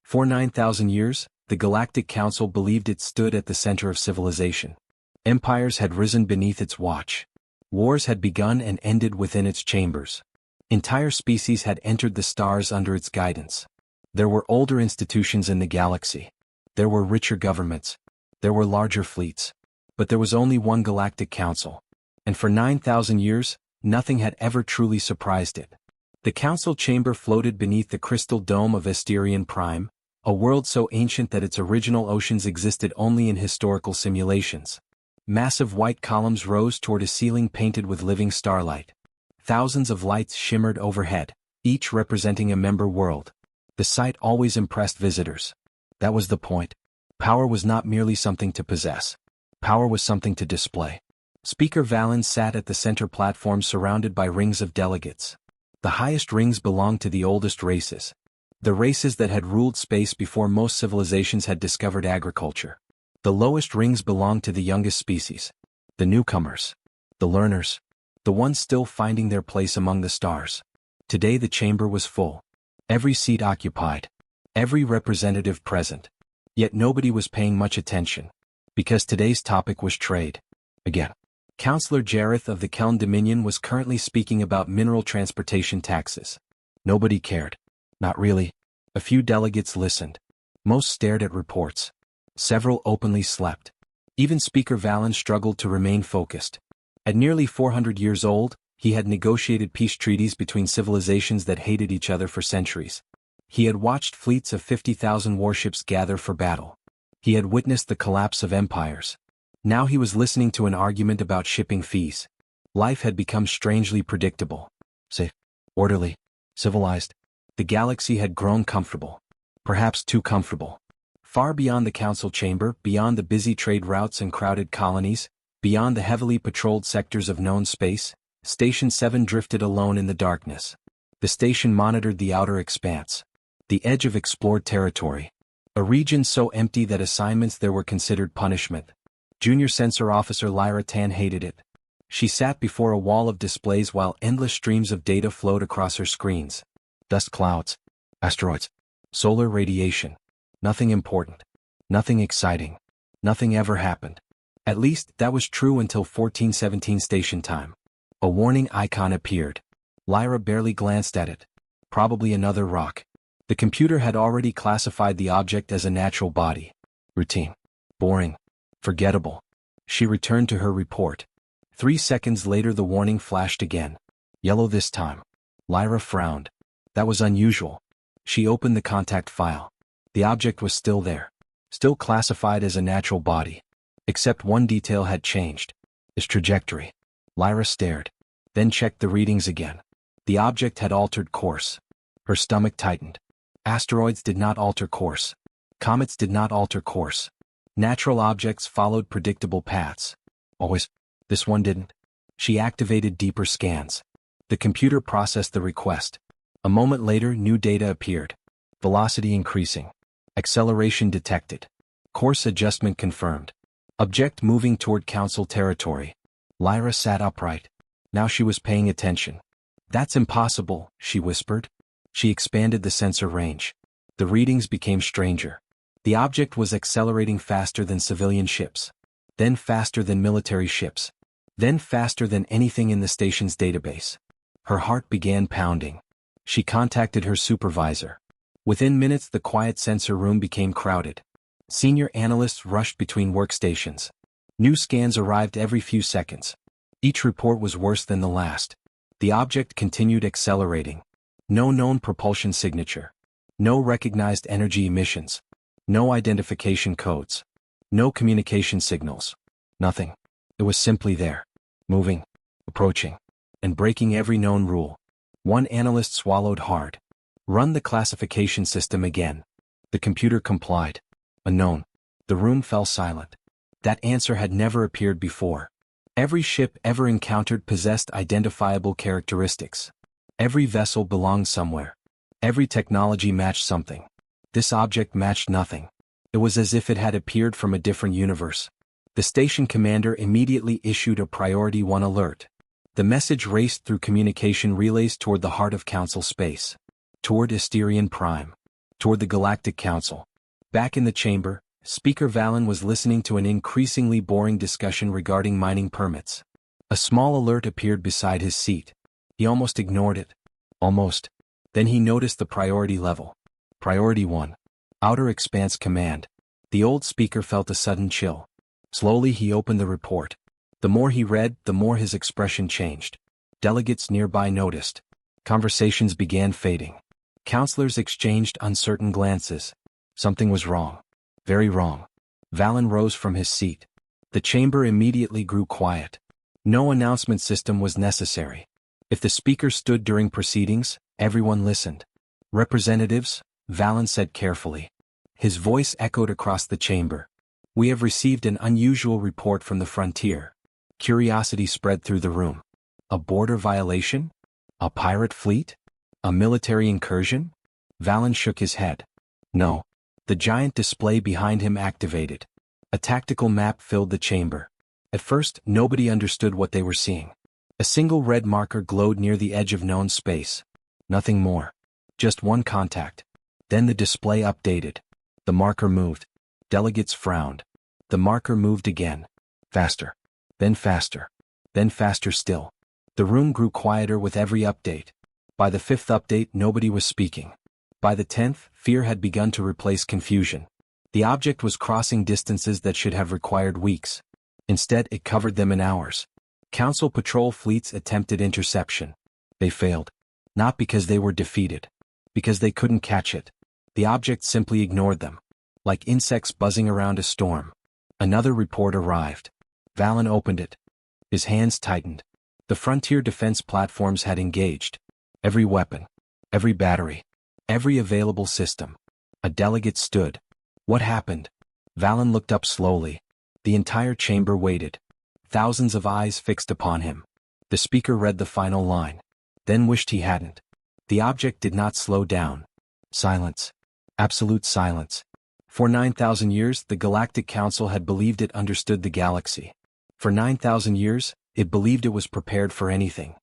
For 9,000 years, the Galactic Council believed it stood at the center of civilization. Empires had risen beneath its watch. Wars had begun and ended within its chambers. Entire species had entered the stars under its guidance. There were older institutions in the galaxy. There were richer governments. There were larger fleets. But there was only one Galactic Council. And for 9,000 years, nothing had ever truly surprised it. The council chamber floated beneath the crystal dome of Asterion Prime, a world so ancient that its original oceans existed only in historical simulations. Massive white columns rose toward a ceiling painted with living starlight. Thousands of lights shimmered overhead, each representing a member world. The sight always impressed visitors. That was the point. Power was not merely something to possess. Power was something to display. Speaker Valen sat at the center platform surrounded by rings of delegates. The highest rings belonged to the oldest races. The races that had ruled space before most civilizations had discovered agriculture. The lowest rings belonged to the youngest species. The newcomers. The learners. The ones still finding their place among the stars. Today the chamber was full. Every seat occupied. Every representative present. Yet nobody was paying much attention. Because today's topic was trade. Again. Councillor Jareth of the Keln Dominion was currently speaking about mineral transportation taxes. Nobody cared. Not really. A few delegates listened. Most stared at reports. Several openly slept. Even Speaker Valen struggled to remain focused. At nearly 400 years old, he had negotiated peace treaties between civilizations that hated each other for centuries. He had watched fleets of 50,000 warships gather for battle. He had witnessed the collapse of empires. Now he was listening to an argument about shipping fees. Life had become strangely predictable. Safe, orderly, civilized. The galaxy had grown comfortable. Perhaps too comfortable. Far beyond the council chamber, beyond the busy trade routes and crowded colonies, beyond the heavily patrolled sectors of known space, Station 7 drifted alone in the darkness. The station monitored the outer expanse. The edge of explored territory. A region so empty that assignments there were considered punishment. Junior Sensor Officer Lyra Tan hated it. She sat before a wall of displays while endless streams of data flowed across her screens. Dust clouds. Asteroids. Solar radiation. Nothing important. Nothing exciting. Nothing ever happened. At least, that was true until 1417 station time. A warning icon appeared. Lyra barely glanced at it. Probably another rock. The computer had already classified the object as a natural body. Routine. Boring. Forgettable. She returned to her report. 3 seconds later the warning flashed again. Yellow this time. Lyra frowned. That was unusual. She opened the contact file. The object was still there. Still classified as a natural body. Except one detail had changed. Its trajectory. Lyra stared. Then checked the readings again. The object had altered course. Her stomach tightened. Asteroids did not alter course. Comets did not alter course. Natural objects followed predictable paths. Always. This one didn't. She activated deeper scans. The computer processed the request. A moment later, new data appeared. Velocity increasing. Acceleration detected. Course adjustment confirmed. Object moving toward council territory. Lyra sat upright. Now she was paying attention. That's impossible, she whispered. She expanded the sensor range. The readings became stranger. The object was accelerating faster than civilian ships. Then faster than military ships. Then faster than anything in the station's database. Her heart began pounding. She contacted her supervisor. Within minutes the quiet sensor room became crowded. Senior analysts rushed between workstations. New scans arrived every few seconds. Each report was worse than the last. The object continued accelerating. No known propulsion signature. No recognized energy emissions. No identification codes. No communication signals. Nothing. It was simply there. Moving. Approaching. And breaking every known rule. One analyst swallowed hard. Run the classification system again. The computer complied. Unknown. The room fell silent. That answer had never appeared before. Every ship ever encountered possessed identifiable characteristics. Every vessel belonged somewhere. Every technology matched something. This object matched nothing. It was as if it had appeared from a different universe. The station commander immediately issued a Priority 1 alert. The message raced through communication relays toward the heart of Council space. Toward Asterion Prime. toward the Galactic Council. Back in the chamber, Speaker Valen was listening to an increasingly boring discussion regarding mining permits. A small alert appeared beside his seat. He almost ignored it. Almost. Then he noticed the priority level. Priority 1. Outer Expanse Command. The old speaker felt a sudden chill. Slowly he opened the report. The more he read, the more his expression changed. Delegates nearby noticed. Conversations began fading. Counselors exchanged uncertain glances. Something was wrong. Very wrong. Valen rose from his seat. The chamber immediately grew quiet. No announcement system was necessary. If the speaker stood during proceedings, everyone listened. Representatives, Valen said carefully. His voice echoed across the chamber. We have received an unusual report from the frontier. Curiosity spread through the room. A border violation? A pirate fleet? A military incursion? Valen shook his head. No. The giant display behind him activated. A tactical map filled the chamber. At first, nobody understood what they were seeing. A single red marker glowed near the edge of known space. Nothing more. Just one contact. Then the display updated. The marker moved. Delegates frowned. The marker moved again. Faster. Then faster. Then faster still. The room grew quieter with every update. By the 5th update, nobody was speaking. By the 10th, fear had begun to replace confusion. The object was crossing distances that should have required weeks. Instead, it covered them in hours. Council patrol fleets attempted interception. They failed. Not because they were defeated. Because they couldn't catch it. The object simply ignored them. Like insects buzzing around a storm. Another report arrived. Valen opened it. His hands tightened. The frontier defense platforms had engaged. Every weapon. Every battery. Every available system. A delegate stood. What happened? Valen looked up slowly. The entire chamber waited. Thousands of eyes fixed upon him. The speaker read the final line. Then wished he hadn't. The object did not slow down. Silence. Absolute silence. For 9,000 years, the Galactic Council had believed it understood the galaxy. For 9,000 years, it believed it was prepared for anything.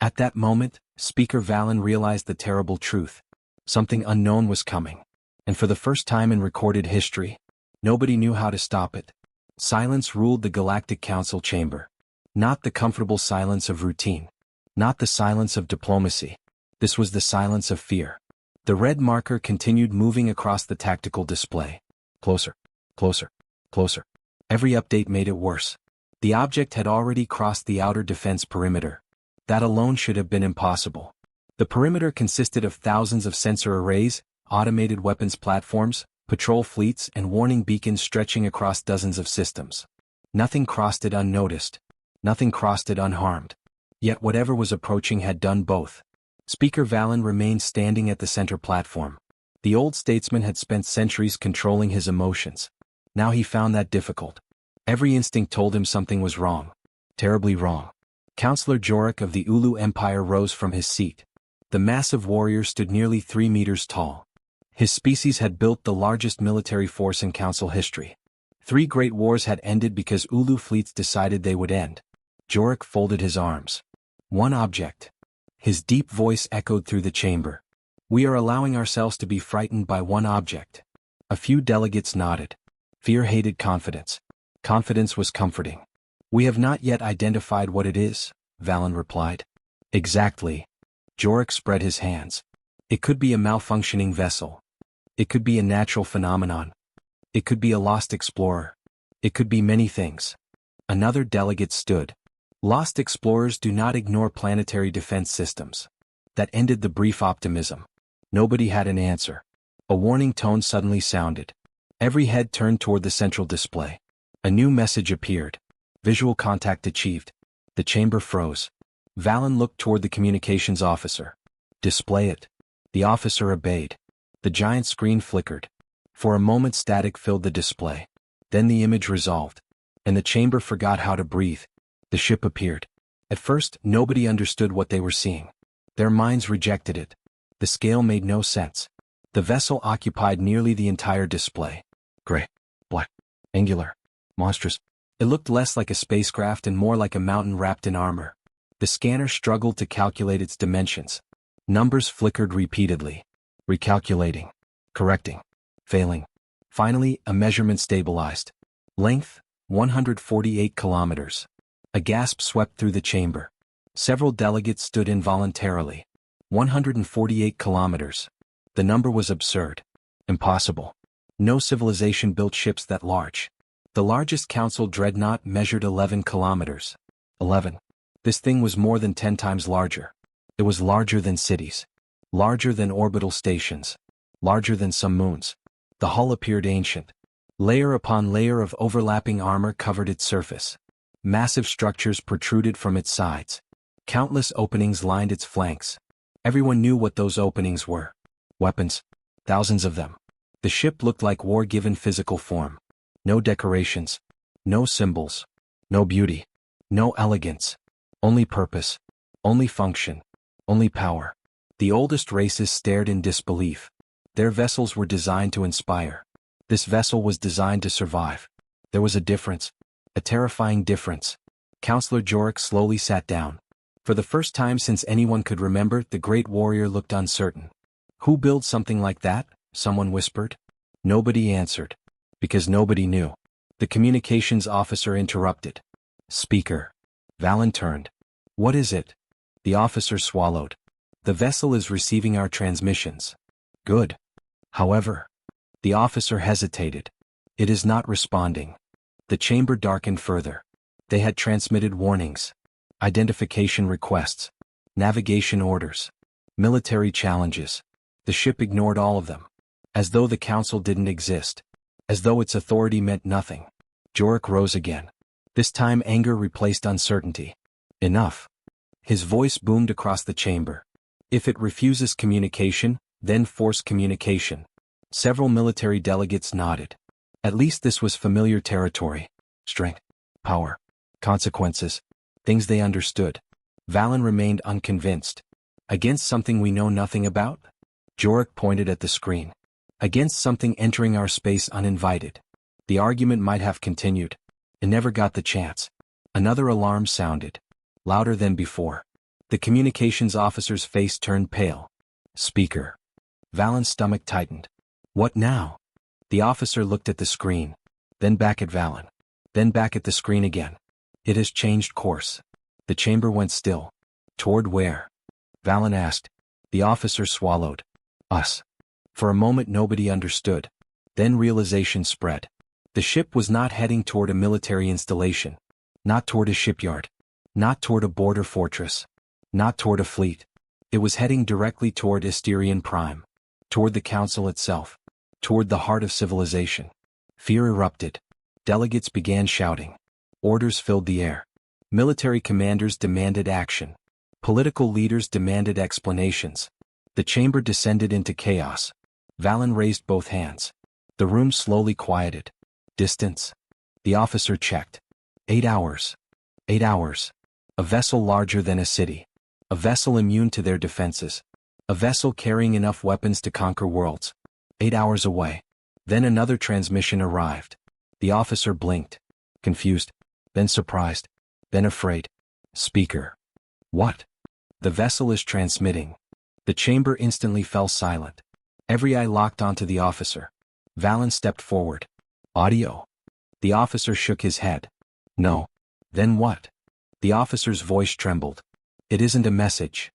At that moment, Speaker Valen realized the terrible truth. Something unknown was coming. And for the first time in recorded history, nobody knew how to stop it. Silence ruled the Galactic Council chamber. Not the comfortable silence of routine. Not the silence of diplomacy. This was the silence of fear. The red marker continued moving across the tactical display. Closer. Closer. Closer. Every update made it worse. The object had already crossed the outer defense perimeter. That alone should have been impossible. The perimeter consisted of thousands of sensor arrays, automated weapons platforms, patrol fleets, and warning beacons stretching across dozens of systems. Nothing crossed it unnoticed. Nothing crossed it unharmed. Yet whatever was approaching had done both. Speaker Valen remained standing at the center platform. The old statesman had spent centuries controlling his emotions. Now he found that difficult. Every instinct told him something was wrong. Terribly wrong. Councillor Jorik of the Ulu Empire rose from his seat. The massive warrior stood nearly 3 meters tall. His species had built the largest military force in Council history. 3 great wars had ended because Ulu fleets decided they would end. Jorik folded his arms. One object. His deep voice echoed through the chamber. We are allowing ourselves to be frightened by one object. A few delegates nodded. Fear hated confidence. Confidence was comforting. We have not yet identified what it is, Valen replied. Exactly. Jorik spread his hands. It could be a malfunctioning vessel. It could be a natural phenomenon. It could be a lost explorer. It could be many things. Another delegate stood. Lost explorers do not ignore planetary defense systems. That ended the brief optimism. Nobody had an answer. A warning tone suddenly sounded. Every head turned toward the central display. A new message appeared. Visual contact achieved. The chamber froze. Valen looked toward the communications officer. Display it. The officer obeyed. The giant screen flickered. For a moment static filled the display. Then the image resolved. And the chamber forgot how to breathe. The ship appeared. At first, nobody understood what they were seeing. Their minds rejected it. The scale made no sense. The vessel occupied nearly the entire display. Gray, black, angular, monstrous. It looked less like a spacecraft and more like a mountain wrapped in armor. The scanner struggled to calculate its dimensions. Numbers flickered repeatedly. Recalculating. Correcting. Failing. Finally, a measurement stabilized. Length, 148 kilometers. A gasp swept through the chamber. Several delegates stood involuntarily. 148 kilometers. The number was absurd. Impossible. No civilization built ships that large. The largest council dreadnought measured 11 kilometers. 11. This thing was more than 10 times larger. It was larger than cities. Larger than orbital stations. Larger than some moons. The hull appeared ancient. Layer upon layer of overlapping armor covered its surface. Massive structures protruded from its sides. Countless openings lined its flanks. Everyone knew what those openings were. Weapons. Thousands of them. The ship looked like war given physical form. No decorations. No symbols. No beauty. No elegance. Only purpose. Only function. Only power. The oldest races stared in disbelief. Their vessels were designed to inspire. This vessel was designed to survive. There was a difference. A terrifying difference. Counselor Jorik slowly sat down. For the first time since anyone could remember, the great warrior looked uncertain. Who builds something like that? Someone whispered. Nobody answered. Because nobody knew. The communications officer interrupted. Speaker. Valen turned. What is it? The officer swallowed. The vessel is receiving our transmissions. Good. However. The officer hesitated. It is not responding. The chamber darkened further. They had transmitted warnings. Identification requests. Navigation orders. Military challenges. The ship ignored all of them. As though the council didn't exist. As though its authority meant nothing. Jorik rose again. This time anger replaced uncertainty. Enough. His voice boomed across the chamber. If it refuses communication, then force communication. Several military delegates nodded. At least this was familiar territory. Strength. Power. Consequences. Things they understood. Valen remained unconvinced. Against something we know nothing about? Jorik pointed at the screen. Against something entering our space uninvited. The argument might have continued. It never got the chance. Another alarm sounded. Louder than before. The communications officer's face turned pale. Speaker. Valen's stomach tightened. What now? The officer looked at the screen. Then back at Valen. Then back at the screen again. It has changed course. The chamber went still. Toward where? Valen asked. The officer swallowed. Us. For a moment nobody understood. Then realization spread. The ship was not heading toward a military installation. Not toward a shipyard. Not toward a border fortress. Not toward a fleet. It was heading directly toward Asterion Prime. Toward the council itself. Toward the heart of civilization. Fear erupted. Delegates began shouting. Orders filled the air. Military commanders demanded action. Political leaders demanded explanations. The chamber descended into chaos. Valen raised both hands. The room slowly quieted. Distance. The officer checked. 8 hours. 8 hours. A vessel larger than a city. A vessel immune to their defenses. A vessel carrying enough weapons to conquer worlds. 8 hours away. Then another transmission arrived. The officer blinked. Confused. Then surprised. Then afraid. Speaker. What? The vessel is transmitting. The chamber instantly fell silent. Every eye locked onto the officer. Valen stepped forward. Audio. The officer shook his head. No. Then what? The officer's voice trembled. It isn't a message.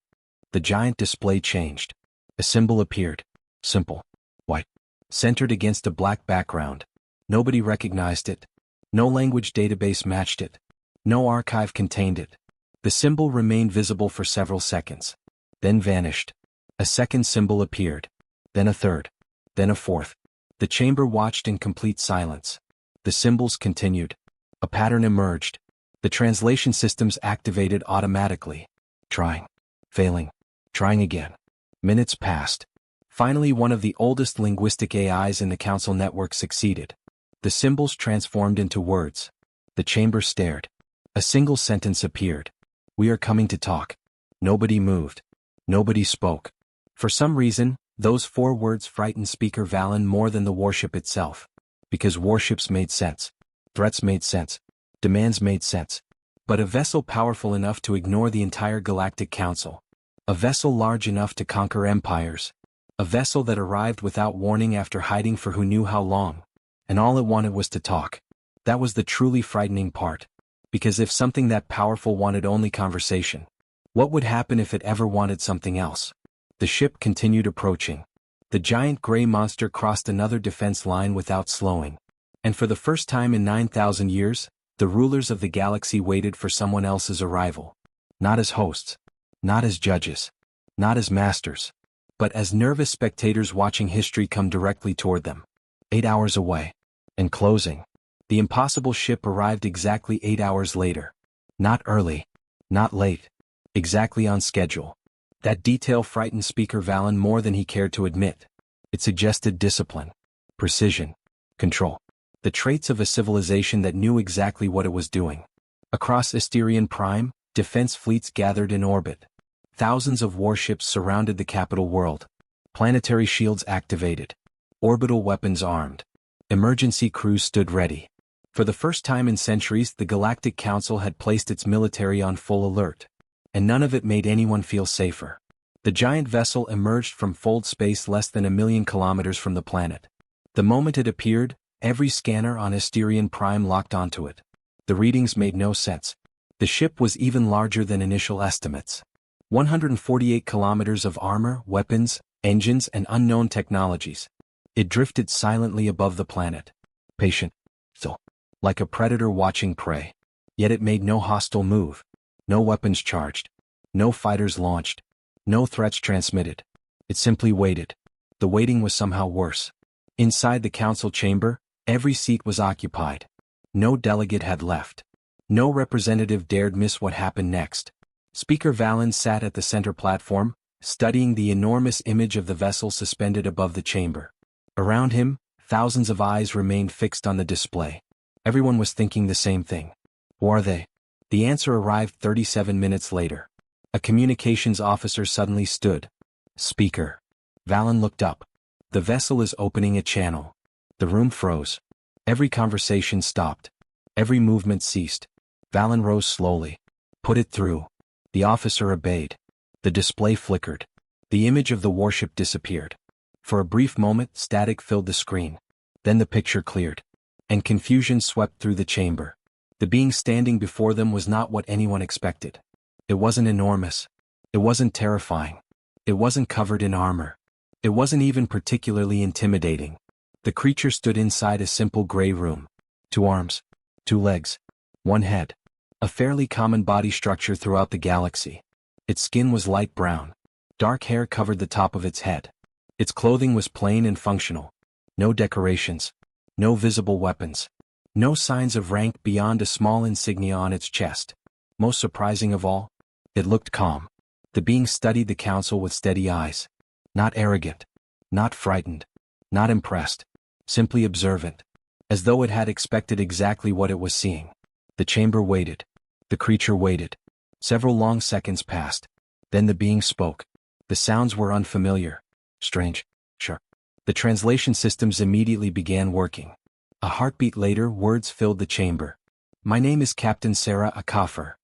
The giant display changed. A symbol appeared. Simple. White. Centered against a black background. Nobody recognized it. No language database matched it. No archive contained it. The symbol remained visible for several seconds. Then vanished. A second symbol appeared. Then a third. Then a fourth. The chamber watched in complete silence. The symbols continued. A pattern emerged. The translation systems activated automatically. Trying. Failing. Trying again. Minutes passed. Finally, one of the oldest linguistic AIs in the Council network succeeded. The symbols transformed into words. The chamber stared. A single sentence appeared. We are coming to talk. Nobody moved. Nobody spoke. For some reason, those 4 words frightened Speaker Valen more than the warship itself. Because warships made sense. Threats made sense. Demands made sense. But a vessel powerful enough to ignore the entire Galactic Council. A vessel large enough to conquer empires. A vessel that arrived without warning after hiding for who knew how long. And all it wanted was to talk. That was the truly frightening part. Because if something that powerful wanted only conversation, what would happen if it ever wanted something else? The ship continued approaching. The giant gray monster crossed another defense line without slowing. And for the first time in 9,000 years, the rulers of the galaxy waited for someone else's arrival. Not as hosts. Not as judges. Not as masters. But as nervous spectators watching history come directly toward them. 8 hours away. And closing. The impossible ship arrived exactly 8 hours later. Not early. Not late. Exactly on schedule. That detail frightened Speaker Valen more than he cared to admit. It suggested discipline. Precision. Control. The traits of a civilization that knew exactly what it was doing. Across Asterion Prime, defense fleets gathered in orbit. Thousands of warships surrounded the capital world. Planetary shields activated. Orbital weapons armed. Emergency crews stood ready. For the first time in centuries, the Galactic Council had placed its military on full alert. And none of it made anyone feel safer. The giant vessel emerged from fold space less than 1,000,000 kilometers from the planet. The moment it appeared, every scanner on Asterion Prime locked onto it. The readings made no sense. The ship was even larger than initial estimates. 148 kilometers of armor, weapons, engines, and unknown technologies. It drifted silently above the planet. Patient. Still. Like a predator watching prey. Yet it made no hostile move. No weapons charged. No fighters launched. No threats transmitted. It simply waited. The waiting was somehow worse. Inside the council chamber, every seat was occupied. No delegate had left. No representative dared miss what happened next. Speaker Valen sat at the center platform, studying the enormous image of the vessel suspended above the chamber. Around him, thousands of eyes remained fixed on the display. Everyone was thinking the same thing. Who are they? The answer arrived 37 minutes later. A communications officer suddenly stood. Speaker. Valen looked up. The vessel is opening a channel. The room froze. Every conversation stopped. Every movement ceased. Valen rose slowly. Put it through. The officer obeyed. The display flickered. The image of the warship disappeared. For a brief moment, static filled the screen. Then the picture cleared. And confusion swept through the chamber. The being standing before them was not what anyone expected. It wasn't enormous. It wasn't terrifying. It wasn't covered in armor. It wasn't even particularly intimidating. The creature stood inside a simple gray room. 2 arms. 2 legs. 1 head. A fairly common body structure throughout the galaxy. Its skin was light brown. Dark hair covered the top of its head. Its clothing was plain and functional. No decorations. No visible weapons. No signs of rank beyond a small insignia on its chest. Most surprising of all, it looked calm. The being studied the council with steady eyes. Not arrogant. Not frightened. Not impressed. Simply observant. As though it had expected exactly what it was seeing. The chamber waited. The creature waited. Several long seconds passed. Then the being spoke. The sounds were unfamiliar. Strange. Sure. The translation systems immediately began working. A heartbeat later, words filled the chamber. My name is Captain Sarah Akafer.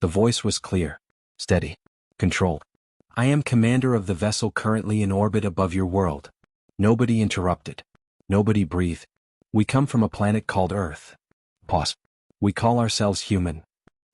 The voice was clear. Steady. Controlled. I am commander of the vessel currently in orbit above your world. Nobody interrupted. Nobody breathed. We come from a planet called Earth. Pause. We call ourselves human.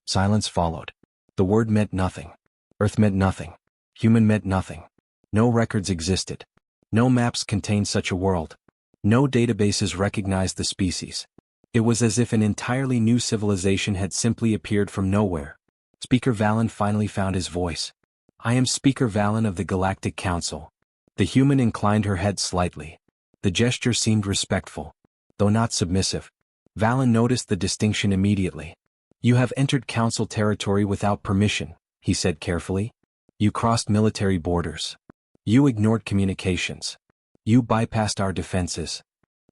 Silence followed. The word meant nothing. Earth meant nothing. Human meant nothing. No records existed. No maps contained such a world. No databases recognized the species. It was as if an entirely new civilization had simply appeared from nowhere. Speaker Valen finally found his voice. I am Speaker Valen of the Galactic Council. The human inclined her head slightly. The gesture seemed respectful, though not submissive. Valen noticed the distinction immediately. You have entered Council territory without permission, he said carefully. You crossed military borders. You ignored communications. You bypassed our defenses.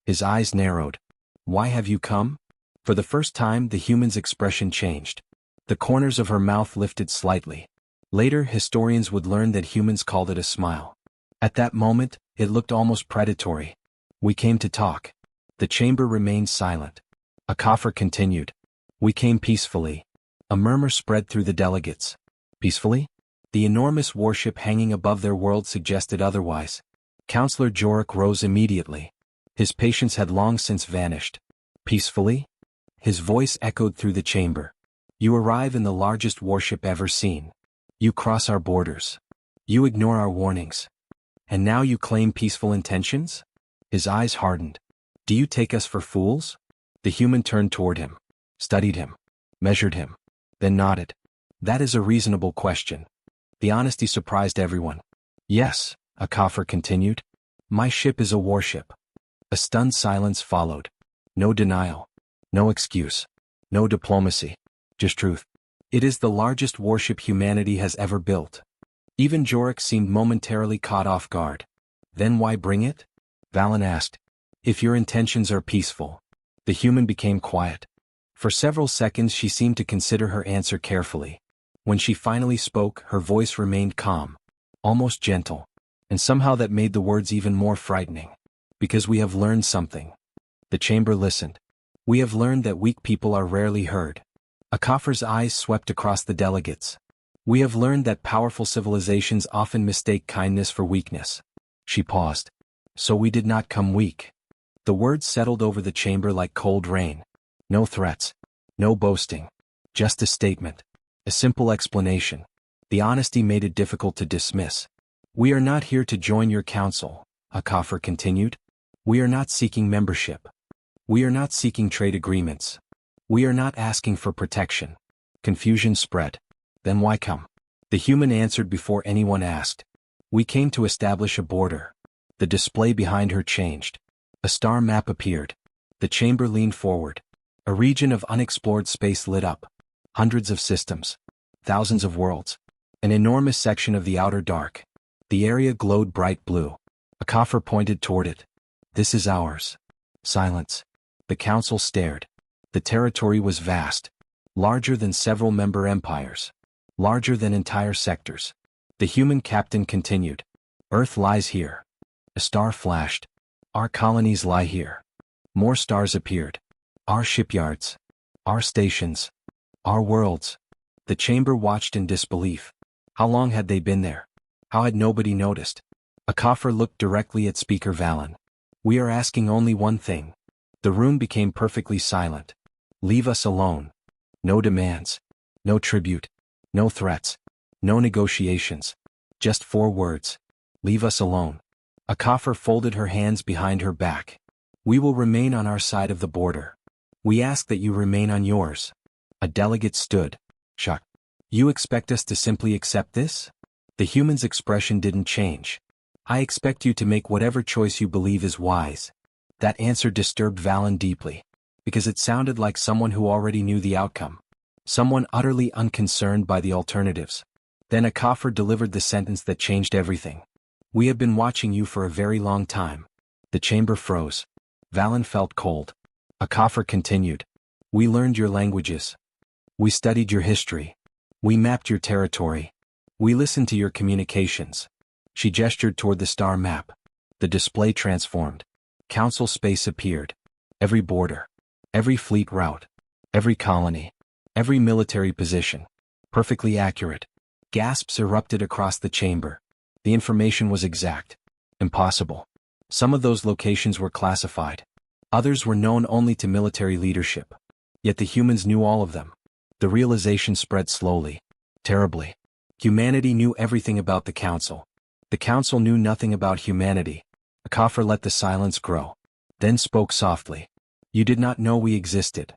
His eyes narrowed. Why have you come? For the first time, the human's expression changed. The corners of her mouth lifted slightly. Later, historians would learn that humans called it a smile. At that moment, it looked almost predatory. We came to talk. The chamber remained silent. Akafer continued. We came peacefully. A murmur spread through the delegates. Peacefully? The enormous warship hanging above their world suggested otherwise. Counselor Jorik rose immediately. His patience had long since vanished. Peacefully? His voice echoed through the chamber. You arrive in the largest warship ever seen. You cross our borders. You ignore our warnings. And now you claim peaceful intentions? His eyes hardened. Do you take us for fools? The human turned toward him, studied him, measured him, then nodded. That is a reasonable question. The honesty surprised everyone. Yes, Akafor continued. My ship is a warship. A stunned silence followed. No denial. No excuse. No diplomacy. Just truth. It is the largest warship humanity has ever built. Even Jorik seemed momentarily caught off guard. Then why bring it? Valen asked. If your intentions are peaceful. The human became quiet. For several seconds she seemed to consider her answer carefully. When she finally spoke, her voice remained calm, almost gentle, and somehow that made the words even more frightening. Because we have learned something. The chamber listened. We have learned that weak people are rarely heard. Akafor's eyes swept across the delegates. We have learned that powerful civilizations often mistake kindness for weakness. She paused. So we did not come weak. The words settled over the chamber like cold rain. No threats. No boasting. Just a statement. A simple explanation. The honesty made it difficult to dismiss. We are not here to join your council, Akafor continued. We are not seeking membership. We are not seeking trade agreements. We are not asking for protection. Confusion spread. Then why come? The human answered before anyone asked. We came to establish a border. The display behind her changed. A star map appeared. The chamber leaned forward. A region of unexplored space lit up. Hundreds of systems. Thousands of worlds. An enormous section of the outer dark. The area glowed bright blue. Akafor pointed toward it. This is ours. Silence. The council stared. The territory was vast. Larger than several member empires. Larger than entire sectors. The human captain continued. Earth lies here. A star flashed. Our colonies lie here. More stars appeared. Our shipyards. Our stations. Our worlds. The chamber watched in disbelief. How long had they been there? How had nobody noticed? Akafor looked directly at Speaker Valen. We are asking only one thing. The room became perfectly silent. Leave us alone. No demands. No tribute. No threats. No negotiations. Just 4 words. Leave us alone. Akafor folded her hands behind her back. We will remain on our side of the border. We ask that you remain on yours. A delegate stood, shocked. You expect us to simply accept this? The human's expression didn't change. I expect you to make whatever choice you believe is wise. That answer disturbed Valen deeply, because it sounded like someone who already knew the outcome. Someone utterly unconcerned by the alternatives. Then Akafor delivered the sentence that changed everything. We have been watching you for a very long time. The chamber froze. Valen felt cold. Akafor continued. We learned your languages. We studied your history. We mapped your territory. We listened to your communications. She gestured toward the star map. The display transformed. Council space appeared. Every border. Every fleet route. Every colony. Every military position. Perfectly accurate. Gasps erupted across the chamber. The information was exact. Impossible. Some of those locations were classified. Others were known only to military leadership. Yet the humans knew all of them. The realization spread slowly. Terribly. Humanity knew everything about the council. The council knew nothing about humanity. Akafor let the silence grow. Then spoke softly. You did not know we existed.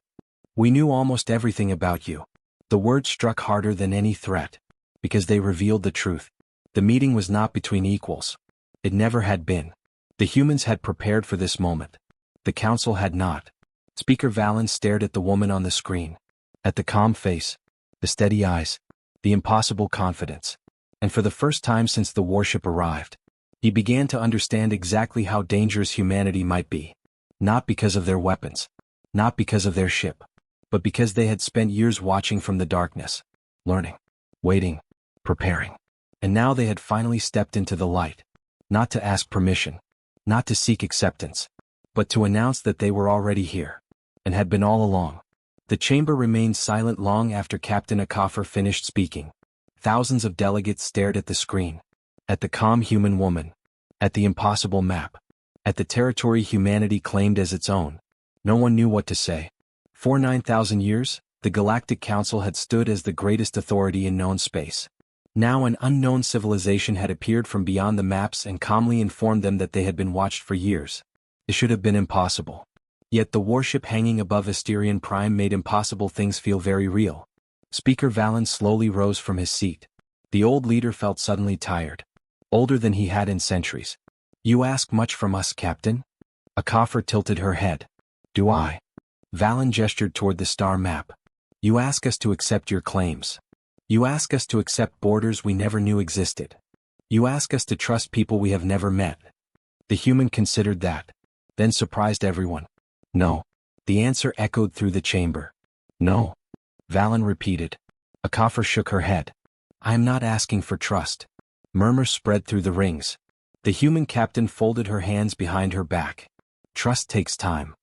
We knew almost everything about you. The words struck harder than any threat. Because they revealed the truth. The meeting was not between equals. It never had been. The humans had prepared for this moment. The council had not. Speaker Valen stared at the woman on the screen. At the calm face. The steady eyes. The impossible confidence. And for the first time since the warship arrived, he began to understand exactly how dangerous humanity might be. Not because of their weapons. Not because of their ship. But because they had spent years watching from the darkness. Learning. Waiting. Preparing. And now they had finally stepped into the light. Not to ask permission. Not to seek acceptance. But to announce that they were already here. And had been all along. The chamber remained silent long after Captain Akafor finished speaking. Thousands of delegates stared at the screen. At the calm human woman. At the impossible map. At the territory humanity claimed as its own. No one knew what to say. For 9,000 years, the Galactic Council had stood as the greatest authority in known space. Now an unknown civilization had appeared from beyond the maps and calmly informed them that they had been watched for years. It should have been impossible. Yet the warship hanging above Asterion Prime made impossible things feel very real. Speaker Valen slowly rose from his seat. The old leader felt suddenly tired. Older than he had in centuries. You ask much from us, Captain? Akafor tilted her head. Do I? Valen gestured toward the star map. You ask us to accept your claims. You ask us to accept borders we never knew existed. You ask us to trust people we have never met. The human considered that, then surprised everyone. No. The answer echoed through the chamber. No. Valen repeated. Akafor shook her head. I am not asking for trust. Murmurs spread through the rings. The human captain folded her hands behind her back. Trust takes time.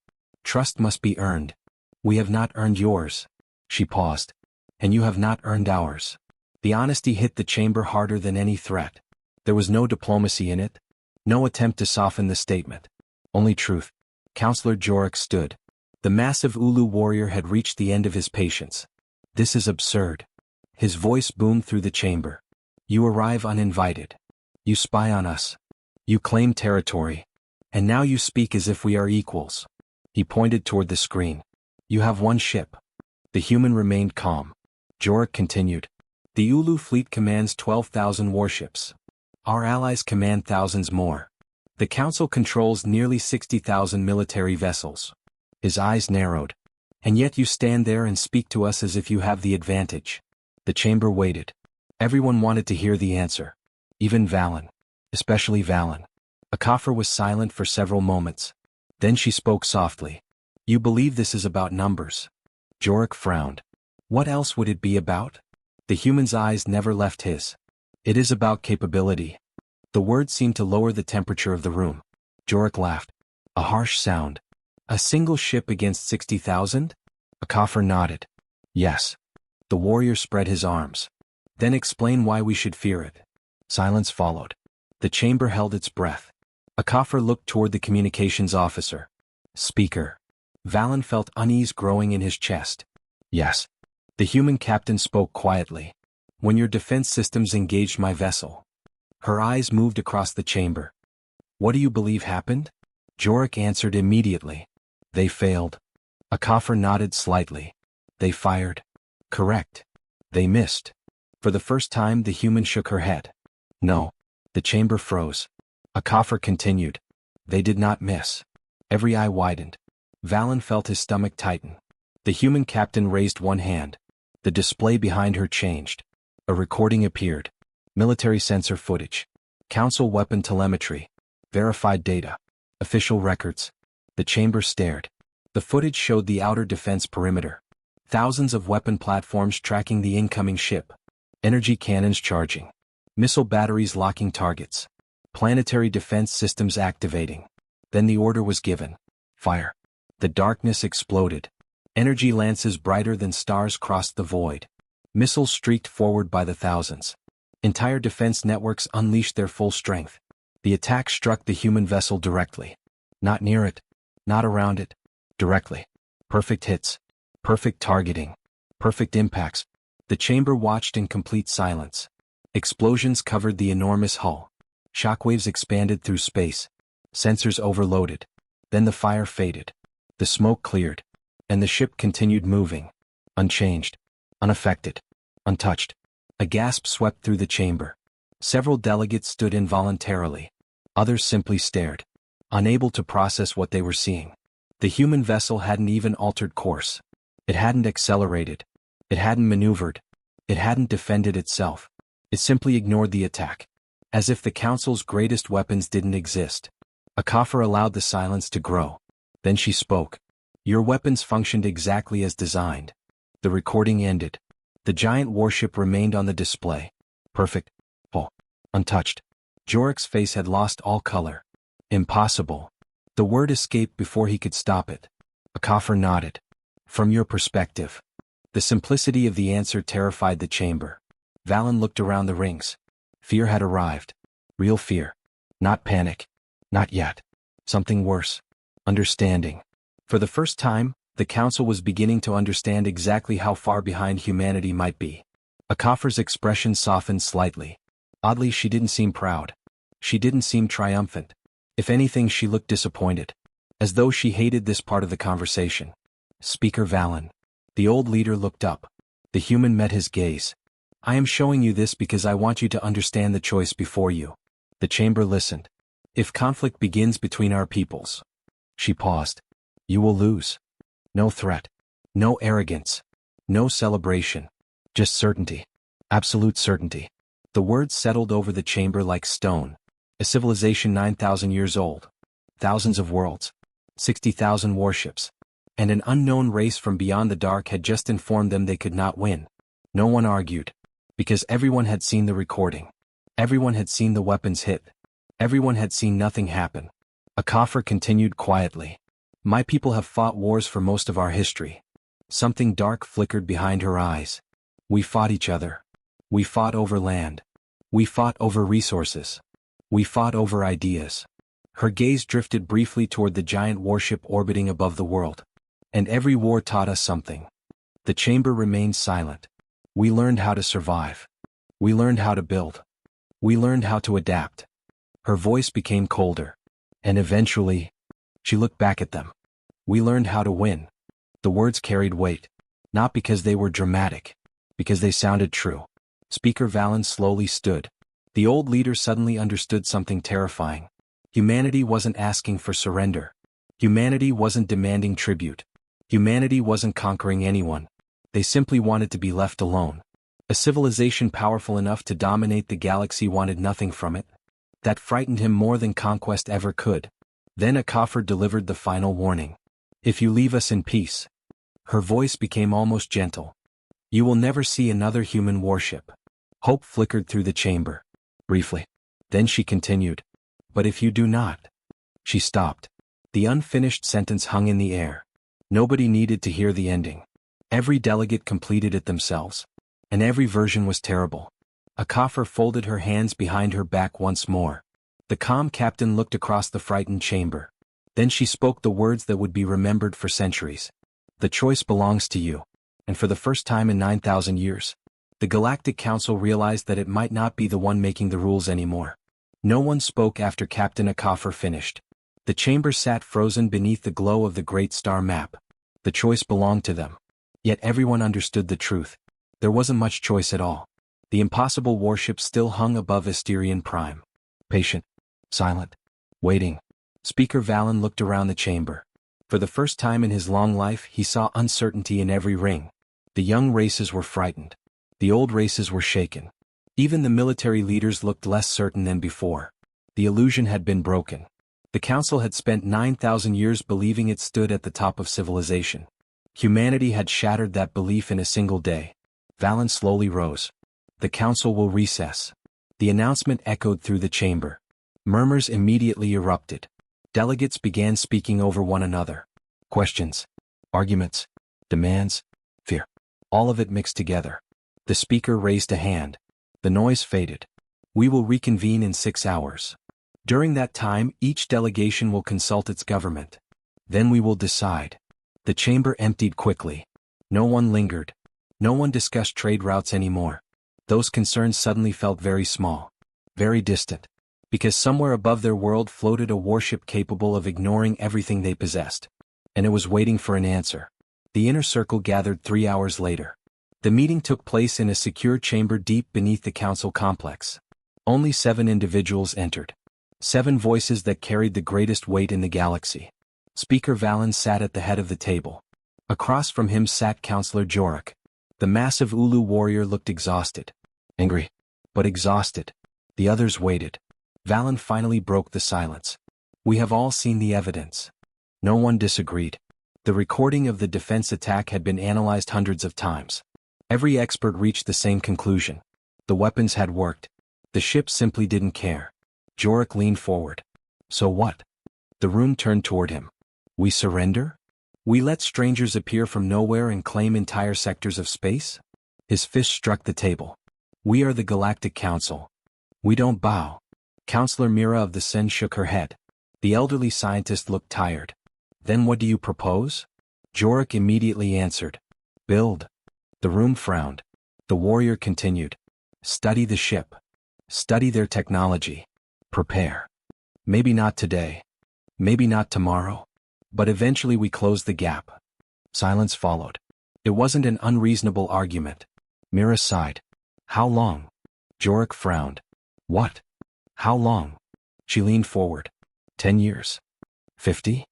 Trust must be earned. We have not earned yours. She paused. And you have not earned ours. The honesty hit the chamber harder than any threat. There was no diplomacy in it. No attempt to soften the statement. Only truth. Counselor Jorek stood. The massive Ulu warrior had reached the end of his patience. This is absurd. His voice boomed through the chamber. You arrive uninvited. You spy on us. You claim territory. And now you speak as if we are equals. He pointed toward the screen. You have one ship. The human remained calm. Jorek continued. The Ulu fleet commands 12,000 warships. Our allies command thousands more. The Council controls nearly 60,000 military vessels. His eyes narrowed. And yet you stand there and speak to us as if you have the advantage. The chamber waited. Everyone wanted to hear the answer. Even Valen. Especially Valen. Akafor was silent for several moments. Then she spoke softly. You believe this is about numbers. Jorek frowned. What else would it be about? The human's eyes never left his. It is about capability. The word seemed to lower the temperature of the room. Jorek laughed. A harsh sound. A single ship against 60,000? Akafor nodded. Yes. The warrior spread his arms. Then explain why we should fear it. Silence followed. The chamber held its breath. Akafor looked toward the communications officer. Speaker. Valen felt unease growing in his chest. Yes. The human captain spoke quietly. When your defense systems engaged my vessel. Her eyes moved across the chamber. What do you believe happened? Jorek answered immediately. They failed. Akafor nodded slightly. They fired. Correct. They missed. For the first time the human shook her head. No. The chamber froze. Akafor continued. They did not miss. Every eye widened. Valen felt his stomach tighten. The human captain raised one hand. The display behind her changed. A recording appeared. Military sensor footage. Council weapon telemetry. Verified data. Official records. The chamber stared. The footage showed the outer defense perimeter. Thousands of weapon platforms tracking the incoming ship. Energy cannons charging. Missile batteries locking targets. Planetary defense systems activating. Then the order was given. Fire. The darkness exploded. Energy lances brighter than stars crossed the void. Missiles streaked forward by the thousands. Entire defense networks unleashed their full strength. The attack struck the human vessel directly. Not near it. Not around it. Directly. Perfect hits. Perfect targeting. Perfect impacts. The chamber watched in complete silence. Explosions covered the enormous hull. Shockwaves expanded through space. Sensors overloaded. Then the fire faded. The smoke cleared. And the ship continued moving. Unchanged. Unaffected. Untouched. A gasp swept through the chamber. Several delegates stood involuntarily. Others simply stared. Unable to process what they were seeing. The human vessel hadn't even altered course. It hadn't accelerated. It hadn't maneuvered. It hadn't defended itself. It simply ignored the attack. As if the Council's greatest weapons didn't exist. Akafor allowed the silence to grow. Then she spoke. Your weapons functioned exactly as designed. The recording ended. The giant warship remained on the display. Perfect. Full. Untouched. Jorek's face had lost all color. Impossible. The word escaped before he could stop it. Akafor nodded. From your perspective. The simplicity of the answer terrified the chamber. Valen looked around the rings. Fear had arrived. Real fear. Not panic. Not yet. Something worse. Understanding. For the first time, the council was beginning to understand exactly how far behind humanity might be. Akafar's expression softened slightly. Oddly, she didn't seem proud. She didn't seem triumphant. If anything, she looked disappointed. As though she hated this part of the conversation. Speaker Valen. The old leader looked up. The human met his gaze. I am showing you this because I want you to understand the choice before you. The chamber listened. If conflict begins between our peoples. She paused. You will lose. No threat. No arrogance. No celebration. Just certainty. Absolute certainty. The words settled over the chamber like stone. A civilization 9,000 years old. Thousands of worlds. 60,000 warships. And an unknown race from beyond the dark had just informed them they could not win. No one argued. Because everyone had seen the recording. Everyone had seen the weapons hit. Everyone had seen nothing happen. Akafar continued quietly. My people have fought wars for most of our history. Something dark flickered behind her eyes. We fought each other. We fought over land. We fought over resources. We fought over ideas. Her gaze drifted briefly toward the giant warship orbiting above the world. And every war taught us something. The chamber remained silent. We learned how to survive. We learned how to build. We learned how to adapt. Her voice became colder. And eventually, she looked back at them. We learned how to win. The words carried weight. Not because they were dramatic. Because they sounded true. Speaker Valen slowly stood. The old leader suddenly understood something terrifying. Humanity wasn't asking for surrender. Humanity wasn't demanding tribute. Humanity wasn't conquering anyone. They simply wanted to be left alone. A civilization powerful enough to dominate the galaxy wanted nothing from it. That frightened him more than conquest ever could. Then Akafar delivered the final warning. If you leave us in peace. Her voice became almost gentle. You will never see another human warship. Hope flickered through the chamber. Briefly. Then she continued. But if you do not. She stopped. The unfinished sentence hung in the air. Nobody needed to hear the ending. Every delegate completed it themselves. And every version was terrible. Akafar folded her hands behind her back once more. The calm captain looked across the frightened chamber. Then she spoke the words that would be remembered for centuries. The choice belongs to you. And for the first time in 9,000 years, the Galactic Council realized that it might not be the one making the rules anymore. No one spoke after Captain Akafar finished. The chamber sat frozen beneath the glow of the Great Star Map. The choice belonged to them. Yet everyone understood the truth. There wasn't much choice at all. The impossible warship still hung above Asterion Prime. Patient. Silent. Waiting. Speaker Valen looked around the chamber. For the first time in his long life, he saw uncertainty in every ring. The young races were frightened. The old races were shaken. Even the military leaders looked less certain than before. The illusion had been broken. The council had spent 9,000 years believing it stood at the top of civilization. Humanity had shattered that belief in a single day. Valen slowly rose. The council will recess. The announcement echoed through the chamber. Murmurs immediately erupted. Delegates began speaking over one another. Questions. Arguments. Demands. Fear. All of it mixed together. The speaker raised a hand. The noise faded. We will reconvene in 6 hours. During that time, each delegation will consult its government. Then we will decide. The chamber emptied quickly. No one lingered. No one discussed trade routes anymore. Those concerns suddenly felt very small. Very distant. Because somewhere above their world floated a warship capable of ignoring everything they possessed. And it was waiting for an answer. The inner circle gathered 3 hours later. The meeting took place in a secure chamber deep beneath the council complex. Only 7 individuals entered. 7 voices that carried the greatest weight in the galaxy. Speaker Valen sat at the head of the table. Across from him sat Counselor Jorik. The massive Ulu warrior looked exhausted. Angry. But exhausted. The others waited. Valen finally broke the silence. We have all seen the evidence. No one disagreed. The recording of the defense attack had been analyzed hundreds of times. Every expert reached the same conclusion. The weapons had worked. The ship simply didn't care. Jorik leaned forward. So what? The room turned toward him. We surrender? We let strangers appear from nowhere and claim entire sectors of space? His fist struck the table. We are the Galactic Council. We don't bow. Counselor Mira of the Sen shook her head. The elderly scientist looked tired. Then what do you propose? Jorik immediately answered. Build. The room frowned. The warrior continued. Study the ship. Study their technology. Prepare. Maybe not today. Maybe not tomorrow. But eventually we close the gap. Silence followed. It wasn't an unreasonable argument. Mira sighed. How long? Jorik frowned. What? How long? She leaned forward. 10 years. 50?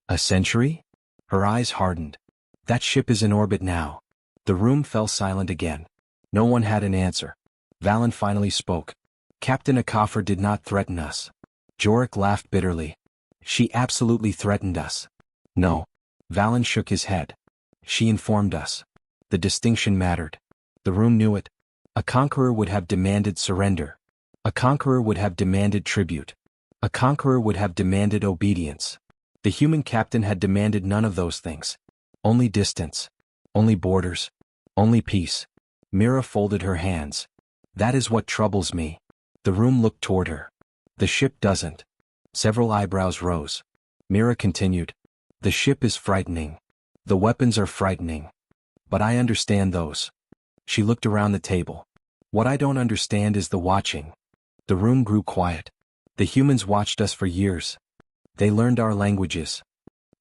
A century? Her eyes hardened. That ship is in orbit now. The room fell silent again. No one had an answer. Valen finally spoke. Captain Akafor did not threaten us. Jorik laughed bitterly. She absolutely threatened us. No. Valen shook his head. She informed us. The distinction mattered. The room knew it. A conqueror would have demanded surrender. A conqueror would have demanded tribute. A conqueror would have demanded obedience. The human captain had demanded none of those things. Only distance. Only borders. Only peace. Mira folded her hands. That is what troubles me. The room looked toward her. The ship doesn't. Several eyebrows rose. Mira continued. The ship is frightening. The weapons are frightening. But I understand those. She looked around the table. What I don't understand is the watching. The room grew quiet. The humans watched us for years. They learned our languages.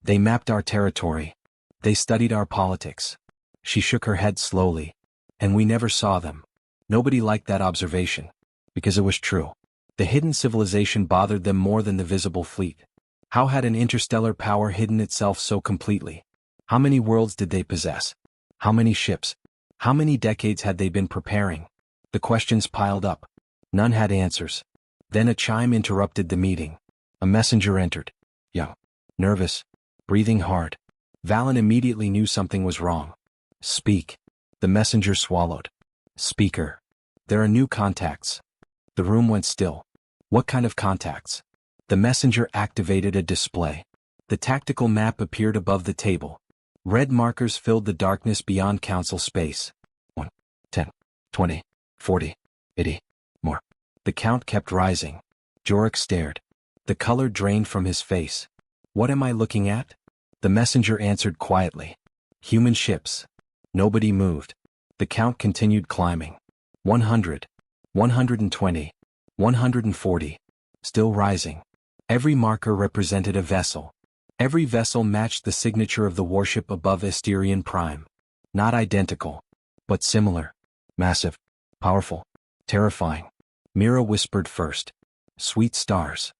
They mapped our territory. They studied our politics. She shook her head slowly. And we never saw them. Nobody liked that observation. Because it was true. The hidden civilization bothered them more than the visible fleet. How had an interstellar power hidden itself so completely? How many worlds did they possess? How many ships? How many decades had they been preparing? The questions piled up. None had answers. Then a chime interrupted the meeting. A messenger entered. Young. Nervous. Breathing hard. Valen immediately knew something was wrong. Speak. The messenger swallowed. Speaker. There are new contacts. The room went still. What kind of contacts? The messenger activated a display. The tactical map appeared above the table. Red markers filled the darkness beyond council space. 1, 10, 20, 40, 80, more. The count kept rising. Jorik stared. The color drained from his face. What am I looking at? The messenger answered quietly. Human ships. Nobody moved. The count continued climbing. 100, 120, 140. Still rising. Every marker represented a vessel. Every vessel matched the signature of the warship above Asterion Prime. Not identical, but similar. Massive. Powerful. Terrifying. Mira whispered first. Sweet stars.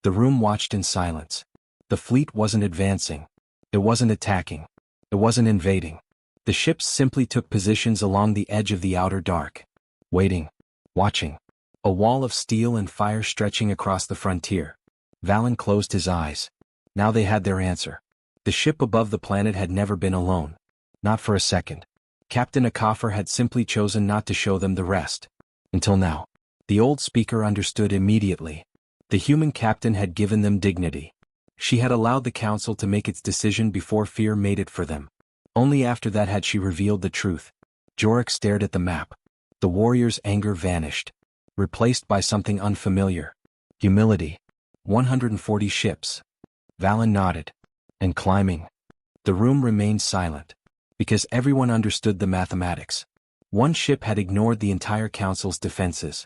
The room watched in silence. The fleet wasn't advancing. It wasn't attacking. It wasn't invading. The ships simply took positions along the edge of the outer dark. Waiting. Watching. A wall of steel and fire stretching across the frontier. Valen closed his eyes. Now they had their answer. The ship above the planet had never been alone. Not for a second. Captain Akafor had simply chosen not to show them the rest. Until now. The old speaker understood immediately. The human captain had given them dignity. She had allowed the council to make its decision before fear made it for them. Only after that had she revealed the truth. Jorik stared at the map. The warrior's anger vanished. Replaced by something unfamiliar. Humility. 140 ships. Valen nodded. And climbing. The room remained silent. Because everyone understood the mathematics. One ship had ignored the entire council's defenses.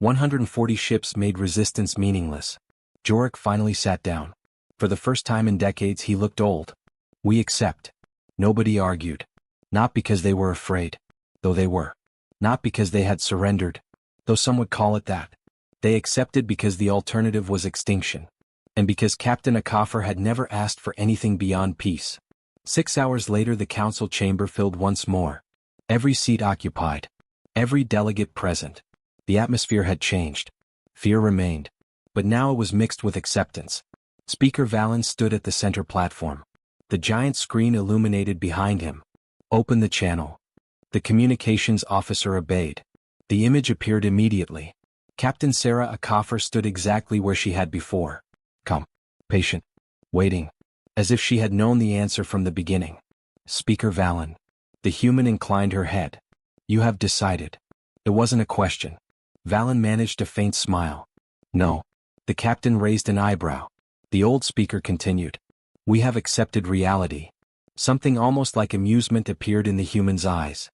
140 ships made resistance meaningless. Jorik finally sat down. For the first time in decades he looked old. We accept. Nobody argued. Not because they were afraid. Though they were. Not because they had surrendered. Though some would call it that. They accepted because the alternative was extinction. And because Captain Akafor had never asked for anything beyond peace. 6 hours later the council chamber filled once more. Every seat occupied. Every delegate present. The atmosphere had changed. Fear remained. But now it was mixed with acceptance. Speaker Valen stood at the center platform. The giant screen illuminated behind him. Open the channel. The communications officer obeyed. The image appeared immediately. Captain Sarah Akafor stood exactly where she had before. Calm. Patient. Waiting. As if she had known the answer from the beginning. Speaker Valen. The human inclined her head. You have decided. It wasn't a question. Valen managed a faint smile. No. The captain raised an eyebrow. The old speaker continued. We have accepted reality. Something almost like amusement appeared in the human's eyes.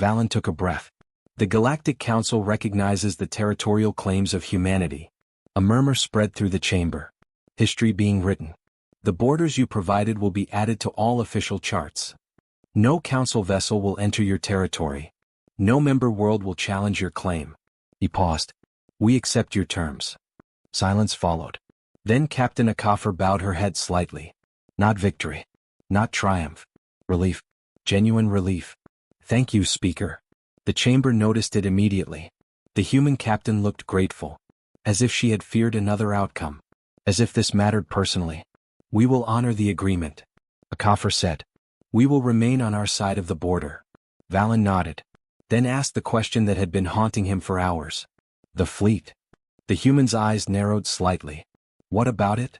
Valen took a breath. The Galactic Council recognizes the territorial claims of humanity. A murmur spread through the chamber. History being written. The borders you provided will be added to all official charts. No council vessel will enter your territory. No member world will challenge your claim. He paused. We accept your terms. Silence followed. Then Captain Akafor bowed her head slightly. Not victory. Not triumph. Relief. Genuine relief. Thank you, Speaker. The chamber noticed it immediately. The human captain looked grateful. As if she had feared another outcome. As if this mattered personally. We will honor the agreement. Akafor said. We will remain on our side of the border. Valen nodded. Then asked the question that had been haunting him for hours. The fleet. The human's eyes narrowed slightly. What about it?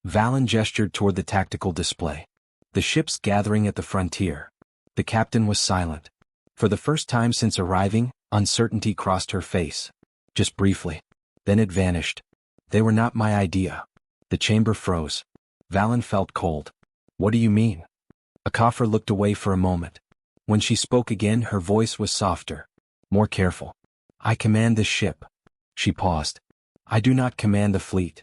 Valen gestured toward the tactical display. The ships gathering at the frontier. The captain was silent. For the first time since arriving, uncertainty crossed her face. Just briefly. Then it vanished. They were not my idea. The chamber froze. Valen felt cold. What do you mean? Akafor looked away for a moment. When she spoke again, her voice was softer. More careful. I command this ship. She paused. I do not command the fleet.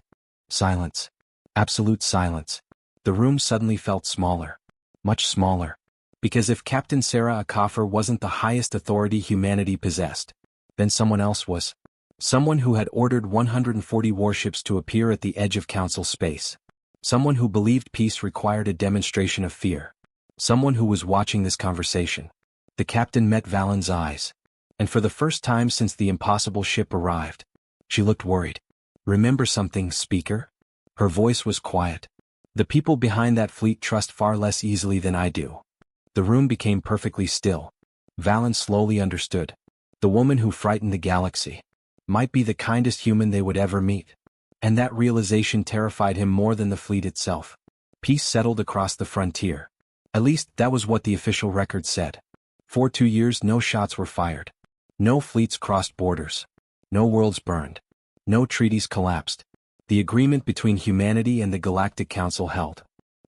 Silence. Absolute silence. The room suddenly felt smaller. Much smaller. Because if Captain Sarah Akafor wasn't the highest authority humanity possessed, then someone else was. Someone who had ordered 140 warships to appear at the edge of Council space. Someone who believed peace required a demonstration of fear. Someone who was watching this conversation. The captain met Valen's eyes. And for the first time since the impossible ship arrived, she looked worried. Remember something, Speaker? Her voice was quiet. The people behind that fleet trust far less easily than I do. The room became perfectly still. Valen slowly understood. The woman who frightened the galaxy might be the kindest human they would ever meet. And that realization terrified him more than the fleet itself. Peace settled across the frontier. At least, that was what the official record said. For 2 years no shots were fired. No fleets crossed borders. No worlds burned. No treaties collapsed. The agreement between humanity and the Galactic Council held.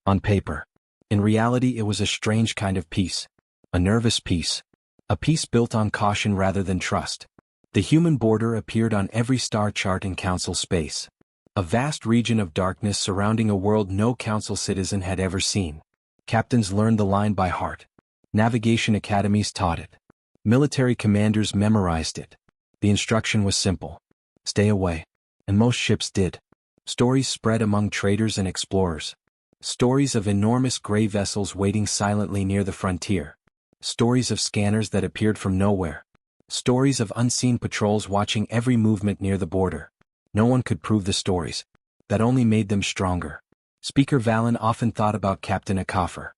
On paper. In reality it was a strange kind of peace. A nervous peace. A peace built on caution rather than trust. The human border appeared on every star chart in Council space. A vast region of darkness surrounding a world no Council citizen had ever seen. Captains learned the line by heart. Navigation academies taught it. Military commanders memorized it. The instruction was simple. Stay away. And most ships did. Stories spread among traders and explorers. Stories of enormous gray vessels waiting silently near the frontier. Stories of scanners that appeared from nowhere. Stories of unseen patrols watching every movement near the border. No one could prove the stories. That only made them stronger. Speaker Valen often thought about Captain Akafor.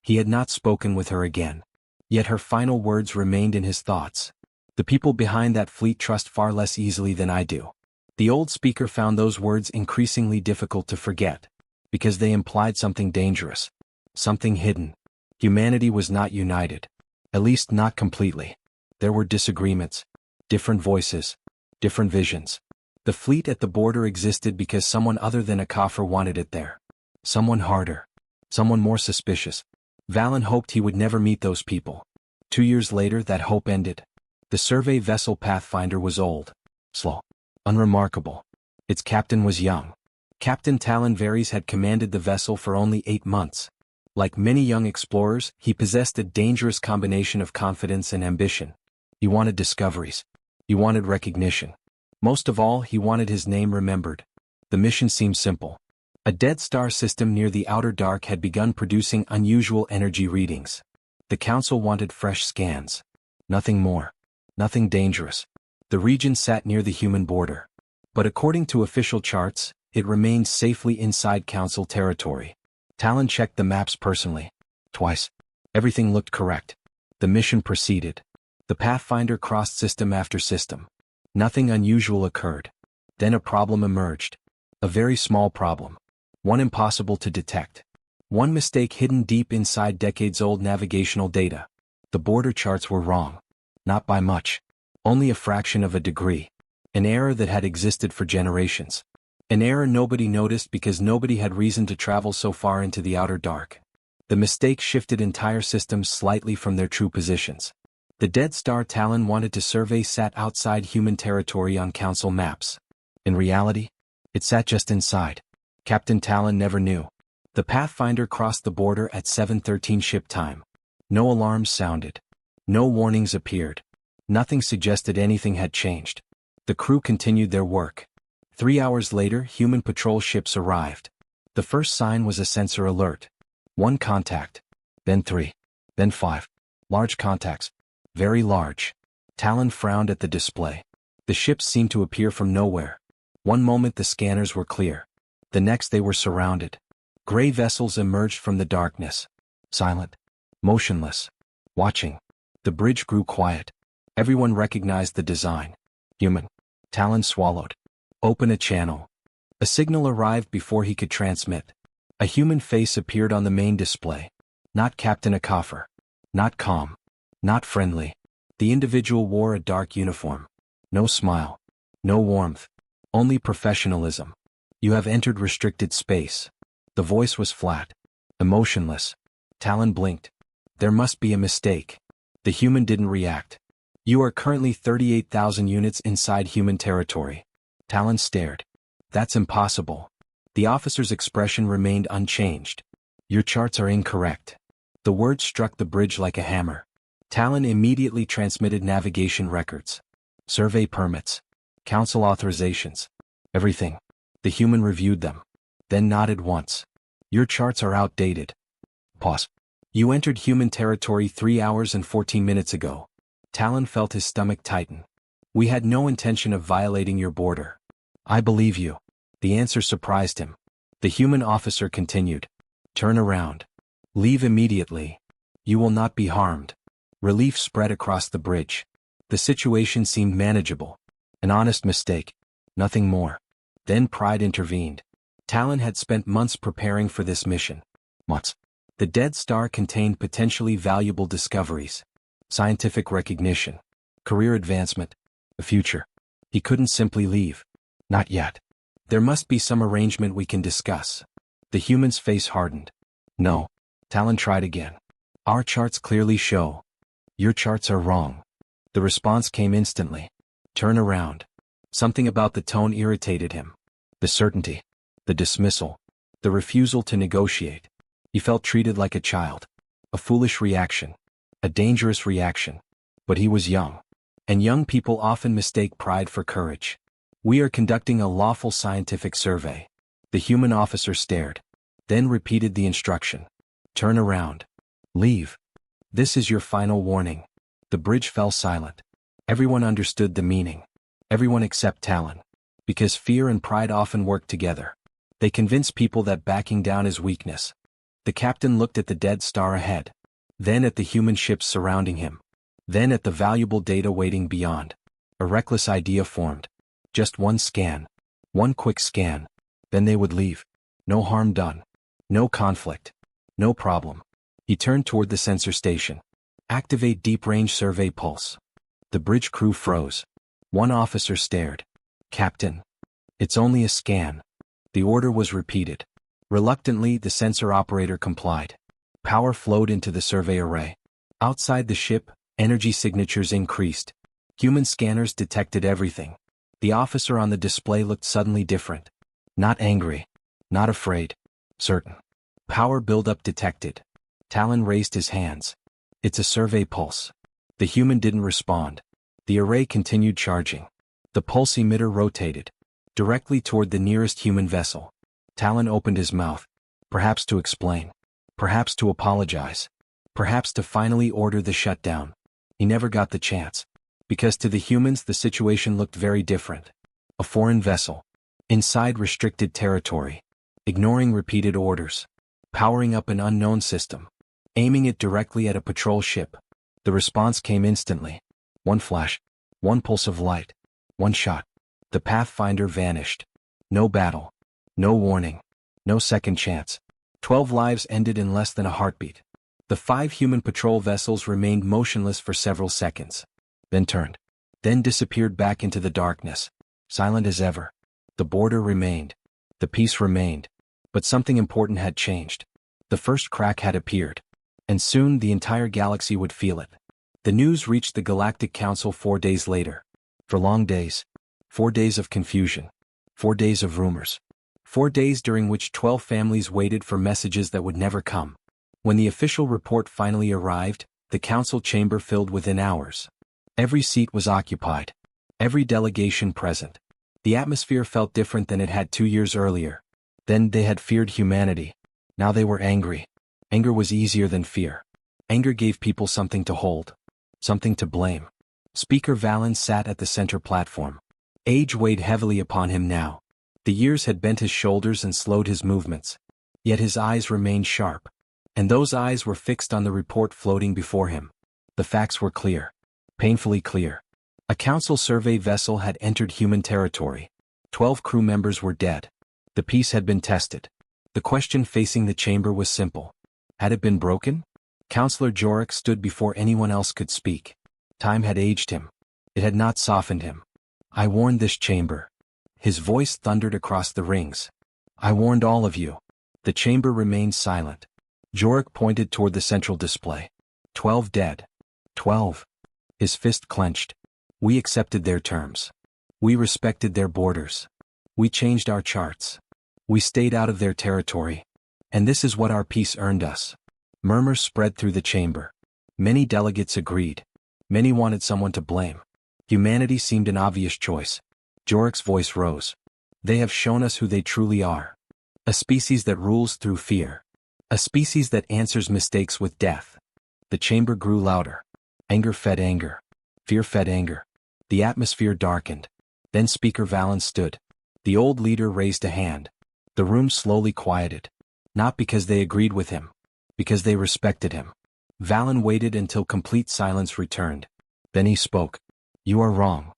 He had not spoken with her again. Yet her final words remained in his thoughts. The people behind that fleet trust far less easily than I do. The old speaker found those words increasingly difficult to forget. Because they implied something dangerous. Something hidden. Humanity was not united. At least not completely. There were disagreements. Different voices. Different visions. The fleet at the border existed because someone other than Akafor wanted it there. Someone harder. Someone more suspicious. Valen hoped he would never meet those people. 2 years later that hope ended. The survey vessel Pathfinder was old. Slow. Unremarkable. Its captain was young. Captain Talon Varys had commanded the vessel for only 8 months. Like many young explorers, he possessed a dangerous combination of confidence and ambition. He wanted discoveries. He wanted recognition. Most of all, he wanted his name remembered. The mission seemed simple. A dead star system near the outer dark had begun producing unusual energy readings. The Council wanted fresh scans. Nothing more. Nothing dangerous. The region sat near the human border. But according to official charts, it remained safely inside Council territory. Talon checked the maps personally. Twice. Everything looked correct. The mission proceeded. The Pathfinder crossed system after system. Nothing unusual occurred. Then a problem emerged. A very small problem. One impossible to detect. One mistake hidden deep inside decades-old navigational data. The border charts were wrong. Not by much. Only a fraction of a degree. An error that had existed for generations. An error nobody noticed because nobody had reason to travel so far into the outer dark. The mistake shifted entire systems slightly from their true positions. The Dead Star Talon wanted to survey sat outside human territory on Council maps. In reality, it sat just inside. Captain Talon never knew. The Pathfinder crossed the border at 7:13 ship time. No alarms sounded. No warnings appeared. Nothing suggested anything had changed. The crew continued their work. 3 hours later, human patrol ships arrived. The first sign was a sensor alert. 1 contact. Then 3. Then 5. Large contacts. Very large. Talon frowned at the display. The ships seemed to appear from nowhere. One moment the scanners were clear. The next they were surrounded. Gray vessels emerged from the darkness. Silent. Motionless. Watching. The bridge grew quiet. Everyone recognized the design. Human. Talon swallowed. Open a channel. A signal arrived before he could transmit. A human face appeared on the main display. Not Captain Akafer. Not calm. Not friendly. The individual wore a dark uniform. No smile. No warmth. Only professionalism. You have entered restricted space. The voice was flat. Emotionless. Talon blinked. There must be a mistake. The human didn't react. You are currently 38,000 units inside human territory. Talon stared. That's impossible. The officer's expression remained unchanged. Your charts are incorrect. The words struck the bridge like a hammer. Talon immediately transmitted navigation records. Survey permits. Council authorizations. Everything. The human reviewed them. Then nodded once. Your charts are outdated. Pause. You entered human territory 3 hours and 14 minutes ago. Talon felt his stomach tighten. We had no intention of violating your border. I believe you. The answer surprised him. The human officer continued. Turn around. Leave immediately. You will not be harmed. Relief spread across the bridge. The situation seemed manageable. An honest mistake. Nothing more. Then pride intervened. Talon had spent months preparing for this mission. Months. The Dead Star contained potentially valuable discoveries. Scientific recognition. Career advancement. A future. He couldn't simply leave. Not yet. There must be some arrangement we can discuss. The human's face hardened. No. Talon tried again. Our charts clearly show. Your charts are wrong. The response came instantly. Turn around. Something about the tone irritated him. The certainty. The dismissal. The refusal to negotiate. He felt treated like a child. A foolish reaction. A dangerous reaction. But he was young. And young people often mistake pride for courage. We are conducting a lawful scientific survey. The human officer stared. Then repeated the instruction. Turn around. Leave. This is your final warning. The bridge fell silent. Everyone understood the meaning. Everyone except Talon. Because fear and pride often work together. They convince people that backing down is weakness. The captain looked at the Dead Star ahead. Then at the human ships surrounding him. Then at the valuable data waiting beyond. A reckless idea formed. Just one scan. One quick scan. Then they would leave. No harm done. No conflict. No problem. He turned toward the sensor station. Activate deep-range survey pulse. The bridge crew froze. One officer stared. Captain. It's only a scan. The order was repeated. Reluctantly, the sensor operator complied. Power flowed into the survey array. Outside the ship, energy signatures increased. Human scanners detected everything. The officer on the display looked suddenly different. Not angry. Not afraid. Certain. Power buildup detected. Talon raised his hands. It's a survey pulse. The human didn't respond. The array continued charging. The pulse emitter rotated. Directly toward the nearest human vessel. Talon opened his mouth. Perhaps to explain. Perhaps to apologize. Perhaps to finally order the shutdown. He never got the chance. Because to the humans the situation looked very different. A foreign vessel. Inside restricted territory. Ignoring repeated orders. Powering up an unknown system. Aiming it directly at a patrol ship. The response came instantly. One flash. One pulse of light. One shot. The Pathfinder vanished. No battle. No warning. No second chance. 12 lives ended in less than a heartbeat. The 5 human patrol vessels remained motionless for several seconds. Then turned. Then disappeared back into the darkness. Silent as ever. The border remained. The peace remained. But something important had changed. The first crack had appeared. And soon the entire galaxy would feel it. The news reached the Galactic Council 4 days later. For long days. 4 days of confusion. 4 days of rumors. 4 days during which 12 families waited for messages that would never come. When the official report finally arrived, the council chamber filled within hours. Every seat was occupied. Every delegation present. The atmosphere felt different than it had 2 years earlier. Then they had feared humanity. Now they were angry. Anger was easier than fear. Anger gave people something to hold. Something to blame. Speaker Valen sat at the center platform. Age weighed heavily upon him now. The years had bent his shoulders and slowed his movements. Yet his eyes remained sharp. And those eyes were fixed on the report floating before him. The facts were clear. Painfully clear. A council survey vessel had entered human territory. 12 crew members were dead. The peace had been tested. The question facing the chamber was simple. Had it been broken? Counselor Jorek stood before anyone else could speak. Time had aged him. It had not softened him. I warned this chamber. His voice thundered across the rings. I warned all of you. The chamber remained silent. Jorek pointed toward the central display. 12 dead. 12. His fist clenched. We accepted their terms. We respected their borders. We changed our charts. We stayed out of their territory. And this is what our peace earned us. Murmurs spread through the chamber. Many delegates agreed. Many wanted someone to blame. Humanity seemed an obvious choice. Jorek's voice rose. They have shown us who they truly are. A species that rules through fear. A species that answers mistakes with death. The chamber grew louder. Anger fed anger. Fear fed anger. The atmosphere darkened. Then Speaker Valen stood. The old leader raised a hand. The room slowly quieted. Not because they agreed with him. Because they respected him. Valen waited until complete silence returned. Then he spoke. You are wrong.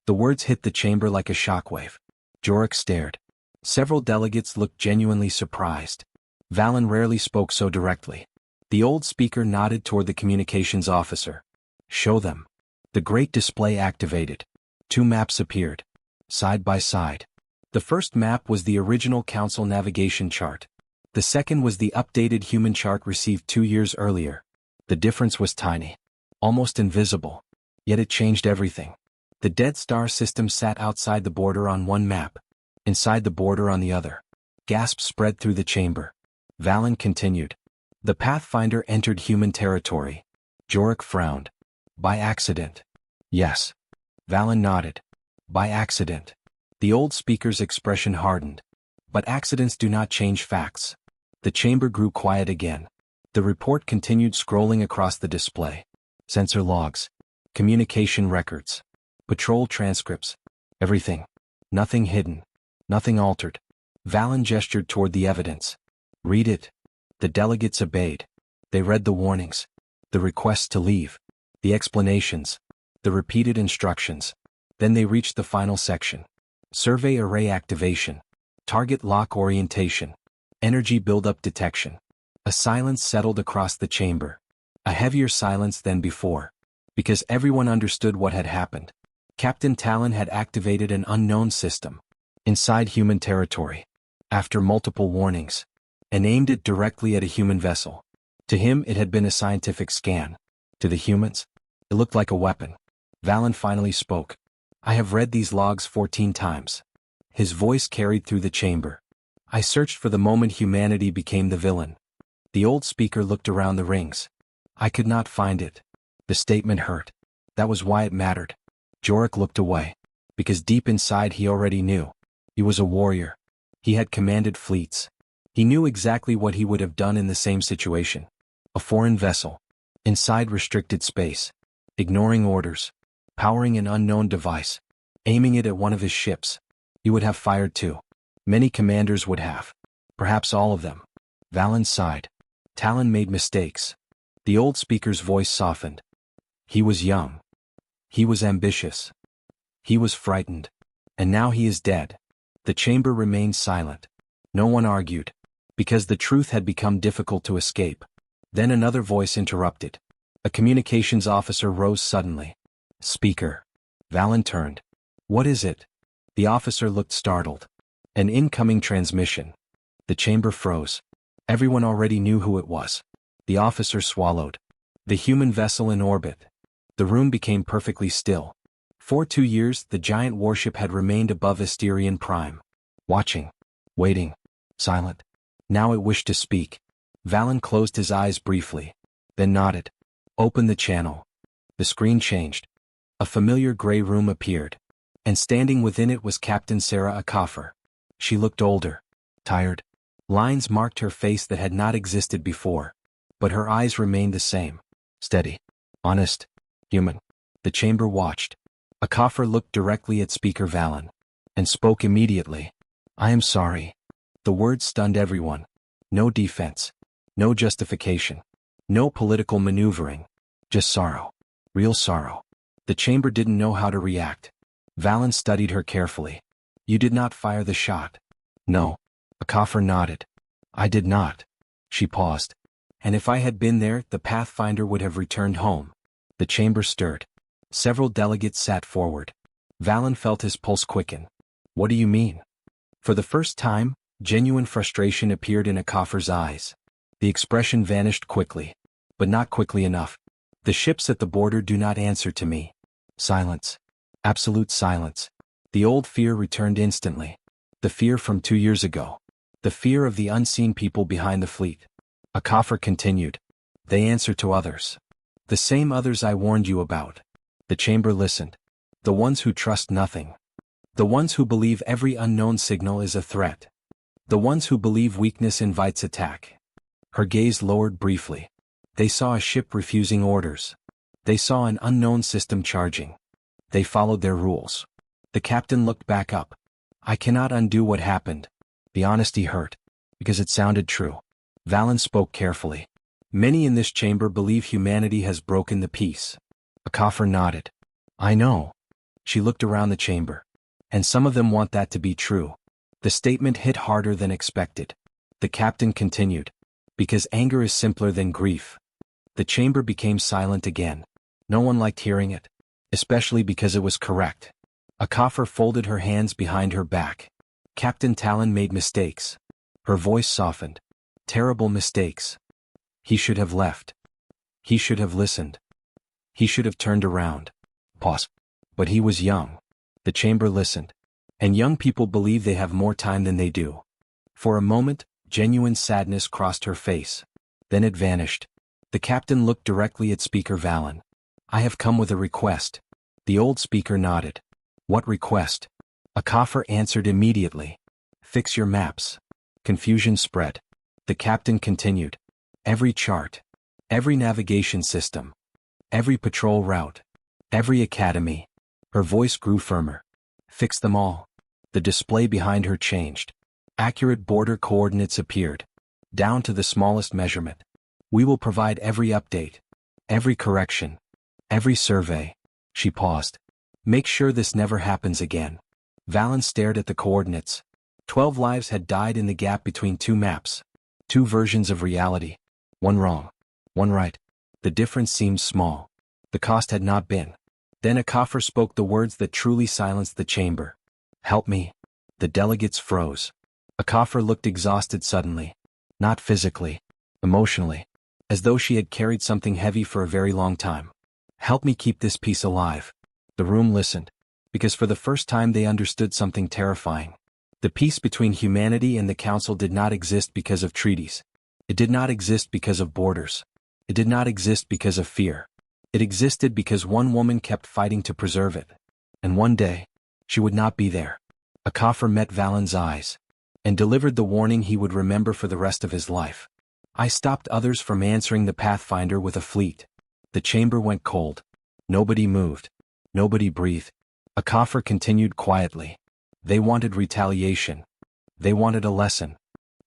The words hit the chamber like a shockwave. Jorek stared. Several delegates looked genuinely surprised. Valen rarely spoke so directly. The old speaker nodded toward the communications officer. Show them. The great display activated. 2 maps appeared. Side by side. The first map was the original council navigation chart. The second was the updated human chart received 2 years earlier. The difference was tiny. Almost invisible. Yet it changed everything. The Dead Star system sat outside the border on one map. Inside the border on the other. Gasps spread through the chamber. Valen continued. The Pathfinder entered human territory. Jorek frowned. By accident. Yes. Valen nodded. By accident. The old speaker's expression hardened. But accidents do not change facts. The chamber grew quiet again. The report continued scrolling across the display. Sensor logs. Communication records. Patrol transcripts. Everything. Nothing hidden. Nothing altered. Valen gestured toward the evidence. Read it. The delegates obeyed. They read the warnings. The requests to leave. The explanations. The repeated instructions. Then they reached the final section. Survey array activation. Target lock orientation. Energy buildup detection. A silence settled across the chamber. A heavier silence than before. Because everyone understood what had happened. Captain Talon had activated an unknown system. Inside human territory. After multiple warnings. And aimed it directly at a human vessel. To him it had been a scientific scan. To the humans, it looked like a weapon. Valen finally spoke. I have read these logs 14 times. His voice carried through the chamber. I searched for the moment humanity became the villain. The old speaker looked around the rings. I could not find it. The statement hurt. That was why it mattered. Jorek looked away. Because deep inside he already knew. He was a warrior. He had commanded fleets. He knew exactly what he would have done in the same situation. A foreign vessel. Inside restricted space. Ignoring orders. Powering an unknown device. Aiming it at one of his ships. He would have fired too. Many commanders would have. Perhaps all of them. Valen sighed. Talon made mistakes. The old speaker's voice softened. He was young. He was ambitious. He was frightened. And now he is dead. The chamber remained silent. No one argued. Because the truth had become difficult to escape. Then another voice interrupted. A communications officer rose suddenly. Speaker. Valen turned. What is it? The officer looked startled. An incoming transmission. The chamber froze. Everyone already knew who it was. The officer swallowed. The human vessel in orbit. The room became perfectly still. For 2 years, the giant warship had remained above Asterion Prime. Watching. Waiting. Silent. Now it wished to speak. Valen closed his eyes briefly. Then nodded. Opened the channel. The screen changed. A familiar gray room appeared. And standing within it was Captain Sarah Akafer. She looked older. Tired. Lines marked her face that had not existed before. But her eyes remained the same. Steady. Honest. Human. The chamber watched. Akafer looked directly at Speaker Valen. And spoke immediately. I am sorry. The words stunned everyone. No defense. No justification. No political maneuvering. Just sorrow. Real sorrow. The chamber didn't know how to react. Valen studied her carefully. You did not fire the shot. No. Akafer nodded. I did not. She paused. And if I had been there, the Pathfinder would have returned home. The chamber stirred. Several delegates sat forward. Valen felt his pulse quicken. What do you mean? For the first time, genuine frustration appeared in Akafer's eyes. The expression vanished quickly. But not quickly enough. The ships at the border do not answer to me. Silence. Absolute silence. The old fear returned instantly. The fear from 2 years ago. The fear of the unseen people behind the fleet. Akafer continued. They answer to others. The same others I warned you about. The chamber listened. The ones who trust nothing. The ones who believe every unknown signal is a threat. The ones who believe weakness invites attack. Her gaze lowered briefly. They saw a ship refusing orders. They saw an unknown system charging. They followed their rules. The captain looked back up. I cannot undo what happened. The honesty hurt. Because it sounded true. Valen spoke carefully. Many in this chamber believe humanity has broken the peace. Akafer nodded. I know. She looked around the chamber. And some of them want that to be true. The statement hit harder than expected. The captain continued. Because anger is simpler than grief. The chamber became silent again. No one liked hearing it. Especially because it was correct. Akafer folded her hands behind her back. Captain Talon made mistakes. Her voice softened. Terrible mistakes. He should have left. He should have listened. He should have turned around. Pause. But he was young. The chamber listened. And young people believe they have more time than they do. For a moment, genuine sadness crossed her face. Then it vanished. The captain looked directly at Speaker Valen. I have come with a request. The old speaker nodded. What request? Akafer answered immediately. Fix your maps. Confusion spread. The captain continued. Every chart. Every navigation system. Every patrol route. Every academy. Her voice grew firmer. Fix them all. The display behind her changed. Accurate border coordinates appeared. Down to the smallest measurement. We will provide every update. Every correction. Every survey. She paused. Make sure this never happens again. Valen stared at the coordinates. 12 lives had died in the gap between 2 maps. 2 versions of reality. One wrong. One right. The difference seemed small. The cost had not been. Then Akafer spoke the words that truly silenced the chamber. Help me. The delegates froze. Akafer looked exhausted suddenly. Not physically. Emotionally. As though she had carried something heavy for a very long time. Help me keep this peace alive. The room listened. Because for the first time they understood something terrifying. The peace between humanity and the Council did not exist because of treaties. It did not exist because of borders. It did not exist because of fear. It existed because one woman kept fighting to preserve it. And one day, she would not be there. Akafer met Valen's eyes. And delivered the warning he would remember for the rest of his life. I stopped others from answering the Pathfinder with a fleet. The chamber went cold. Nobody moved. Nobody breathed. Akafer continued quietly. They wanted retaliation. They wanted a lesson.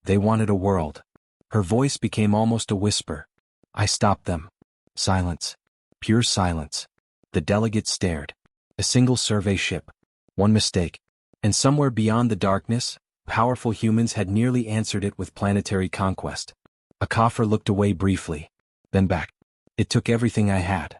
They wanted a world. Her voice became almost a whisper. I stopped them. Silence. Pure silence. The delegates stared. A single survey ship. One mistake. And somewhere beyond the darkness, powerful humans had nearly answered it with planetary conquest. Akafer looked away briefly. Then back. It took everything I had.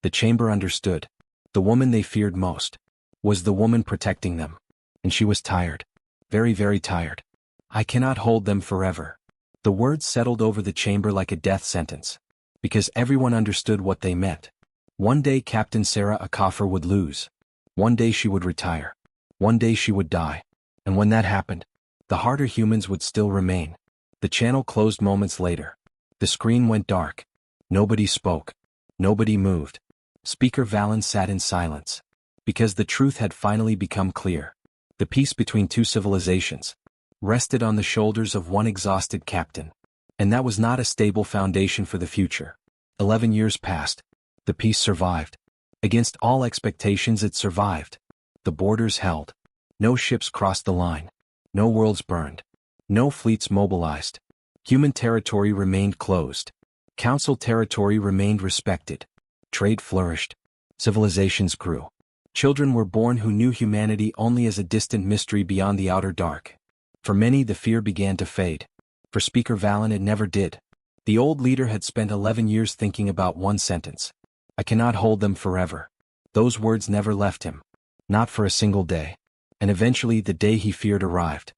The chamber understood. The woman they feared most was the woman protecting them. And she was tired. Very, very tired. I cannot hold them forever. The words settled over the chamber like a death sentence, because everyone understood what they meant. One day Captain Sarah Akofer would lose. One day she would retire. One day she would die. And when that happened, the harder humans would still remain. The channel closed moments later. The screen went dark. Nobody spoke. Nobody moved. Speaker Valen sat in silence. Because the truth had finally become clear. The peace between two civilizations rested on the shoulders of one exhausted captain. And that was not a stable foundation for the future. 11 years passed. The peace survived. Against all expectations it survived. The borders held. No ships crossed the line. No worlds burned. No fleets mobilized. Human territory remained closed. Council territory remained respected. Trade flourished. Civilizations grew. Children were born who knew humanity only as a distant mystery beyond the outer dark. For many the fear began to fade. For Speaker Valen it never did. The old leader had spent 11 years thinking about one sentence. I cannot hold them forever. Those words never left him. Not for a single day. And eventually the day he feared arrived.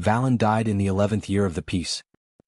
Valen died in the 11th year of the peace.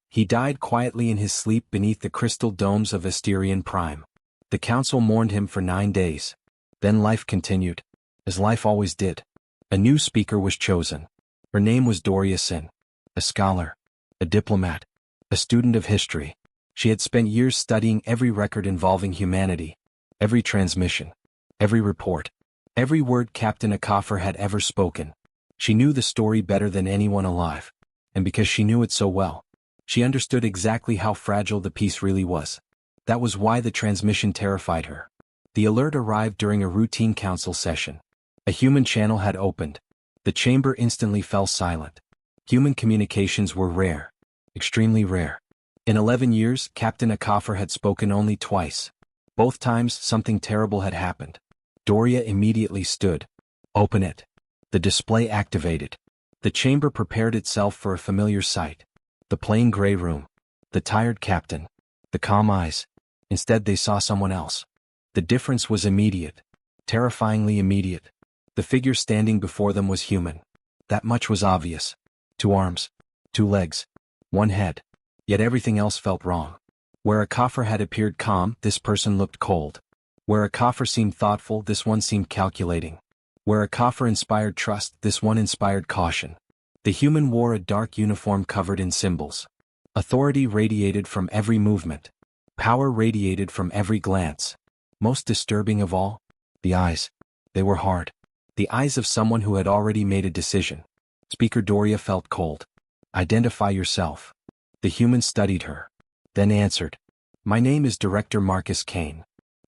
He died quietly in his sleep beneath the crystal domes of Asterion Prime. The council mourned him for 9 days. Then life continued. As life always did. A new speaker was chosen. Her name was Doria Sin. A scholar. A diplomat. A student of history. She had spent years studying every record involving humanity. Every transmission. Every report. Every word Captain Akofer had ever spoken. She knew the story better than anyone alive. And because she knew it so well, she understood exactly how fragile the peace really was. That was why the transmission terrified her. The alert arrived during a routine council session. A human channel had opened. The chamber instantly fell silent. Human communications were rare. Extremely rare. In 11 years, Captain Akofer had spoken only twice. Both times, something terrible had happened. Doria immediately stood. Open it. The display activated. The chamber prepared itself for a familiar sight. The plain gray room. The tired captain. The calm eyes. Instead they saw someone else. The difference was immediate. Terrifyingly immediate. The figure standing before them was human. That much was obvious. 2 arms. 2 legs. 1 head. Yet everything else felt wrong. Where Akofer had appeared calm, this person looked cold. Where Akofer seemed thoughtful, this one seemed calculating. Where Akofer inspired trust, this one inspired caution. The human wore a dark uniform covered in symbols. Authority radiated from every movement. Power radiated from every glance. Most disturbing of all, the eyes. They were hard. The eyes of someone who had already made a decision. Speaker Doria felt cold. Identify yourself. The human studied her. Then answered. My name is Director Marcus Kane.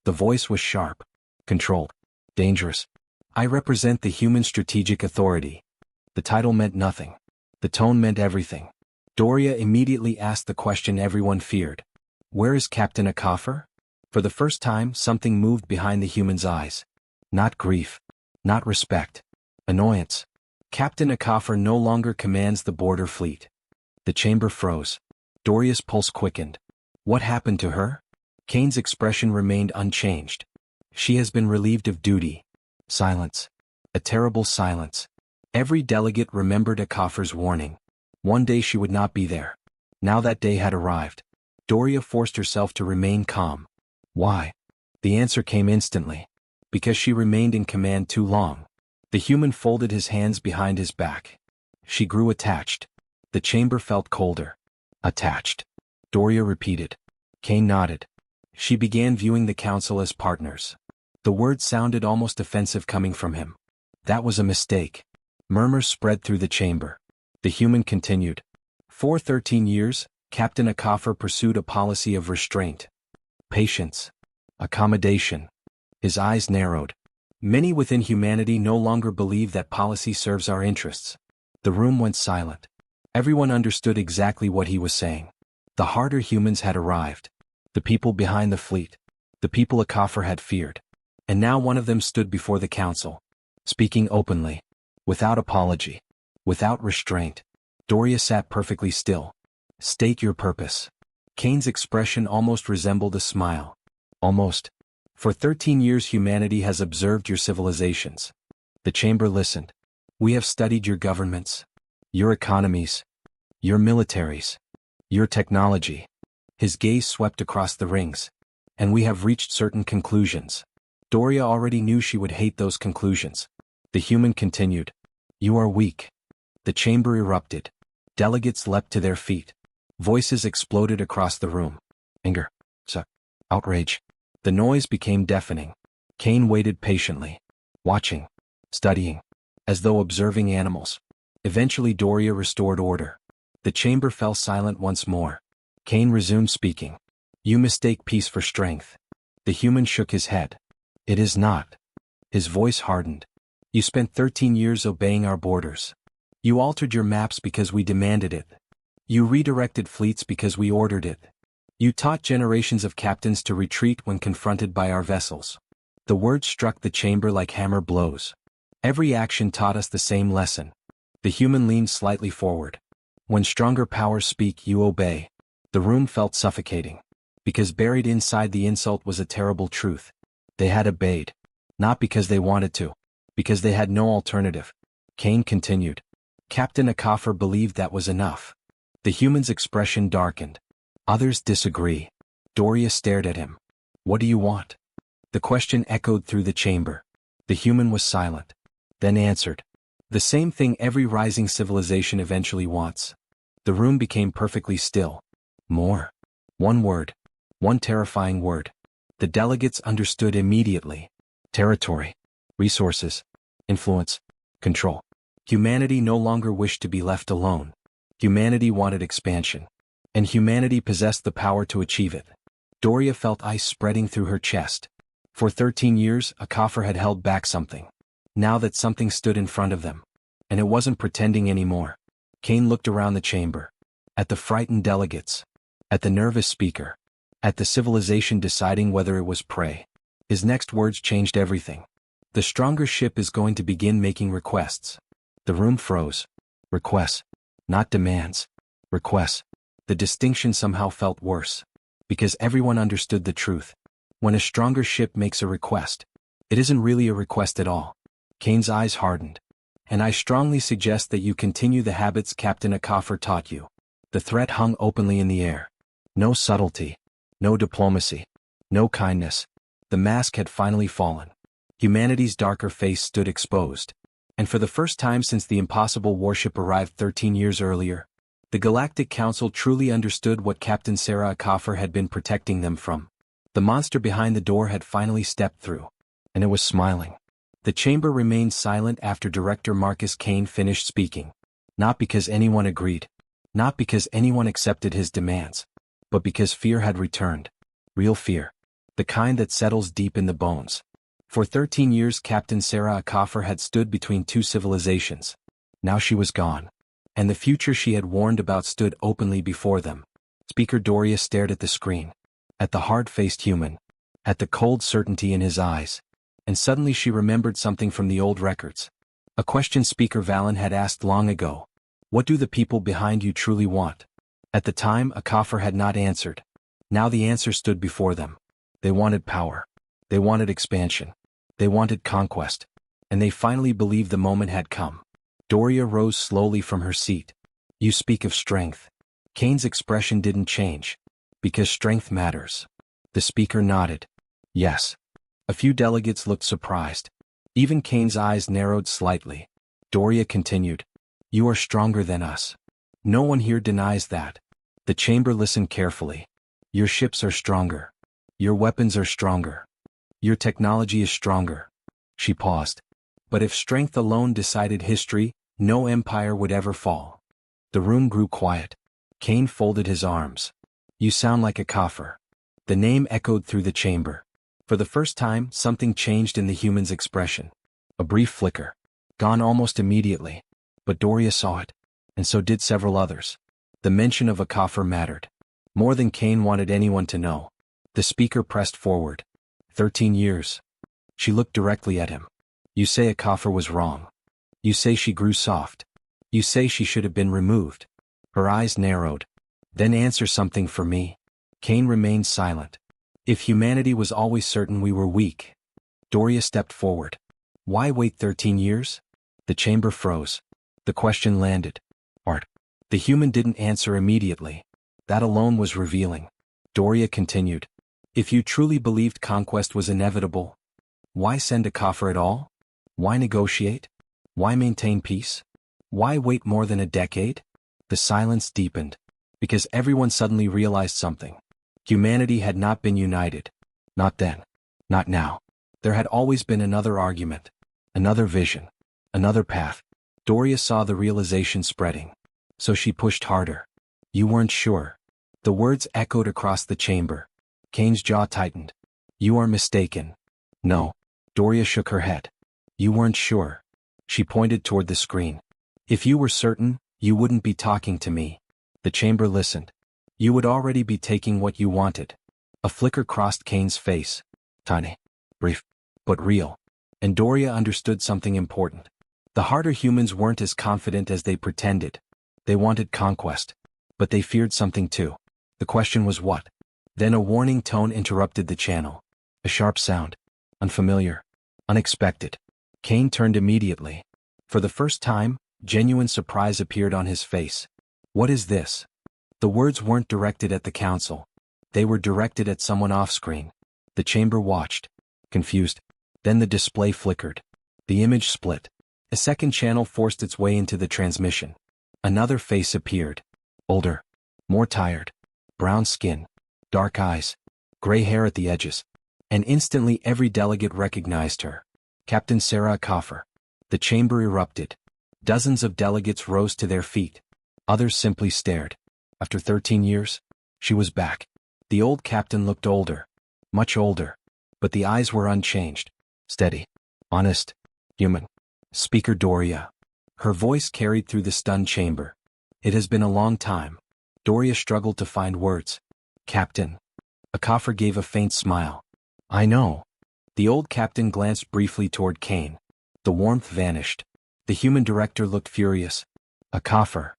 The voice was sharp. Controlled. Dangerous. I represent the human strategic authority. The title meant nothing. The tone meant everything. Doria immediately asked the question everyone feared. Where is Captain Akofer? For the first time, something moved behind the human's eyes. Not grief. Not respect. Annoyance. Captain Akofer no longer commands the border fleet. The chamber froze. Doria's pulse quickened. What happened to her? Kane's expression remained unchanged. She has been relieved of duty. Silence. A terrible silence. Every delegate remembered Akofer's warning. One day she would not be there. Now that day had arrived. Doria forced herself to remain calm. Why? The answer came instantly. Because she remained in command too long. The human folded his hands behind his back. She grew attached. The chamber felt colder. Attached. Doria repeated. Kane nodded. She began viewing the council as partners. The word sounded almost offensive coming from him. That was a mistake. Murmurs spread through the chamber. The human continued. For 13 years, Captain Akofer pursued a policy of restraint. Patience. Accommodation. His eyes narrowed. Many within humanity no longer believe that policy serves our interests. The room went silent. Everyone understood exactly what he was saying. The harder humans had arrived. The people behind the fleet. The people Akofer had feared. And now one of them stood before the council. Speaking openly. Without apology. Without restraint. Doria sat perfectly still. State your purpose. Kane's expression almost resembled a smile. Almost. For 13 years humanity has observed your civilizations. The chamber listened. We have studied your governments. Your economies. Your militaries. Your technology. His gaze swept across the rings. And we have reached certain conclusions. Doria already knew she would hate those conclusions. The human continued. You are weak. The chamber erupted. Delegates leapt to their feet. Voices exploded across the room. Anger. Outrage. The noise became deafening. Kane waited patiently. Watching. Studying. As though observing animals. Eventually Doria restored order. The chamber fell silent once more. Kane resumed speaking. You mistake peace for strength. The human shook his head. It is not. His voice hardened. You spent 13 years obeying our borders. You altered your maps because we demanded it. You redirected fleets because we ordered it. You taught generations of captains to retreat when confronted by our vessels. The words struck the chamber like hammer blows. Every action taught us the same lesson. The human leaned slightly forward. When stronger powers speak, you obey. The room felt suffocating. Because buried inside the insult was a terrible truth. They had obeyed. Not because they wanted to. Because they had no alternative. Kane continued. Captain Akafor believed that was enough. The human's expression darkened. Others disagree. Doria stared at him. What do you want? The question echoed through the chamber. The human was silent. Then answered. The same thing every rising civilization eventually wants. The room became perfectly still. More. One word. One terrifying word. The delegates understood immediately. Territory. Resources. Influence. Control. Humanity no longer wished to be left alone. Humanity wanted expansion. And humanity possessed the power to achieve it. Doria felt ice spreading through her chest. For 13 years, Akafor had held back something. Now that something stood in front of them. And it wasn't pretending anymore. Kane looked around the chamber. At the frightened delegates. At the nervous speaker. At the civilization deciding whether it was prey. His next words changed everything. The stronger ship is going to begin making requests. The room froze. Requests. Not demands. Requests. The distinction somehow felt worse. Because everyone understood the truth. When a stronger ship makes a request, it isn't really a request at all. Kane's eyes hardened. And I strongly suggest that you continue the habits Captain Akafor taught you. The threat hung openly in the air. No subtlety. No diplomacy. No kindness. The mask had finally fallen. Humanity's darker face stood exposed. And for the first time since the impossible warship arrived 13 years earlier, the Galactic Council truly understood what Captain Sarah Akafor had been protecting them from. The monster behind the door had finally stepped through. And it was smiling. The chamber remained silent after Director Marcus Kane finished speaking. Not because anyone agreed. Not because anyone accepted his demands. But because fear had returned. Real fear. The kind that settles deep in the bones. For 13 years Captain Sarah Akafor had stood between two civilizations. Now she was gone. And the future she had warned about stood openly before them. Speaker Doria stared at the screen. At the hard-faced human. At the cold certainty in his eyes. And suddenly she remembered something from the old records. A question Speaker Valen had asked long ago. What do the people behind you truly want? At the time, Akafor had not answered. Now the answer stood before them. They wanted power. They wanted expansion. They wanted conquest. And they finally believed the moment had come. Doria rose slowly from her seat. You speak of strength. Kane's expression didn't change. Because strength matters. The speaker nodded. Yes. A few delegates looked surprised. Even Kane's eyes narrowed slightly. Doria continued. You are stronger than us. No one here denies that. The chamber listened carefully. Your ships are stronger. Your weapons are stronger. Your technology is stronger. She paused. But if strength alone decided history, no empire would ever fall. The room grew quiet. Kane folded his arms. You sound like Akafor. The name echoed through the chamber. For the first time, something changed in the human's expression. A brief flicker. Gone almost immediately. But Doria saw it. And so did several others. The mention of Akafor mattered. More than Kane wanted anyone to know. The speaker pressed forward. 13 years. She looked directly at him. You say Akafor was wrong. You say she grew soft. You say she should have been removed. Her eyes narrowed. Then answer something for me. Kane remained silent. If humanity was always certain we were weak. Doria stepped forward. Why wait 13 years? The chamber froze. The question landed. The human didn't answer immediately. That alone was revealing. Doria continued. If you truly believed conquest was inevitable, why send a coffer at all? Why negotiate? Why maintain peace? Why wait more than a decade? The silence deepened, because everyone suddenly realized something. Humanity had not been united. Not then. Not now. There had always been another argument, another vision, another path. Doria saw the realization spreading. So she pushed harder. You weren't sure. The words echoed across the chamber. Kane's jaw tightened. You are mistaken. No. Doria shook her head. You weren't sure. She pointed toward the screen. If you were certain, you wouldn't be talking to me. The chamber listened. You would already be taking what you wanted. A flicker crossed Kane's face. Tiny. Brief. But real. And Doria understood something important. The harder humans weren't as confident as they pretended. They wanted conquest. But they feared something too. The question was what? Then a warning tone interrupted the channel. A sharp sound. Unfamiliar. Unexpected. Kane turned immediately. For the first time, genuine surprise appeared on his face. What is this? The words weren't directed at the council. They were directed at someone off-screen. The chamber watched, confused. Then the display flickered. The image split. A second channel forced its way into the transmission. Another face appeared. Older. More tired. Brown skin. Dark eyes. Gray hair at the edges. And instantly every delegate recognized her. Captain Sarah Coffer. The chamber erupted. Dozens of delegates rose to their feet. Others simply stared. After 13 years, she was back. The old captain looked older. Much older. But the eyes were unchanged. Steady. Honest. Human. Speaker Doria. Her voice carried through the stunned chamber. It has been a long time. Doria struggled to find words. Captain. A coffer gave a faint smile. I know. The old captain glanced briefly toward Kane. The warmth vanished. The human director looked furious. A coffer.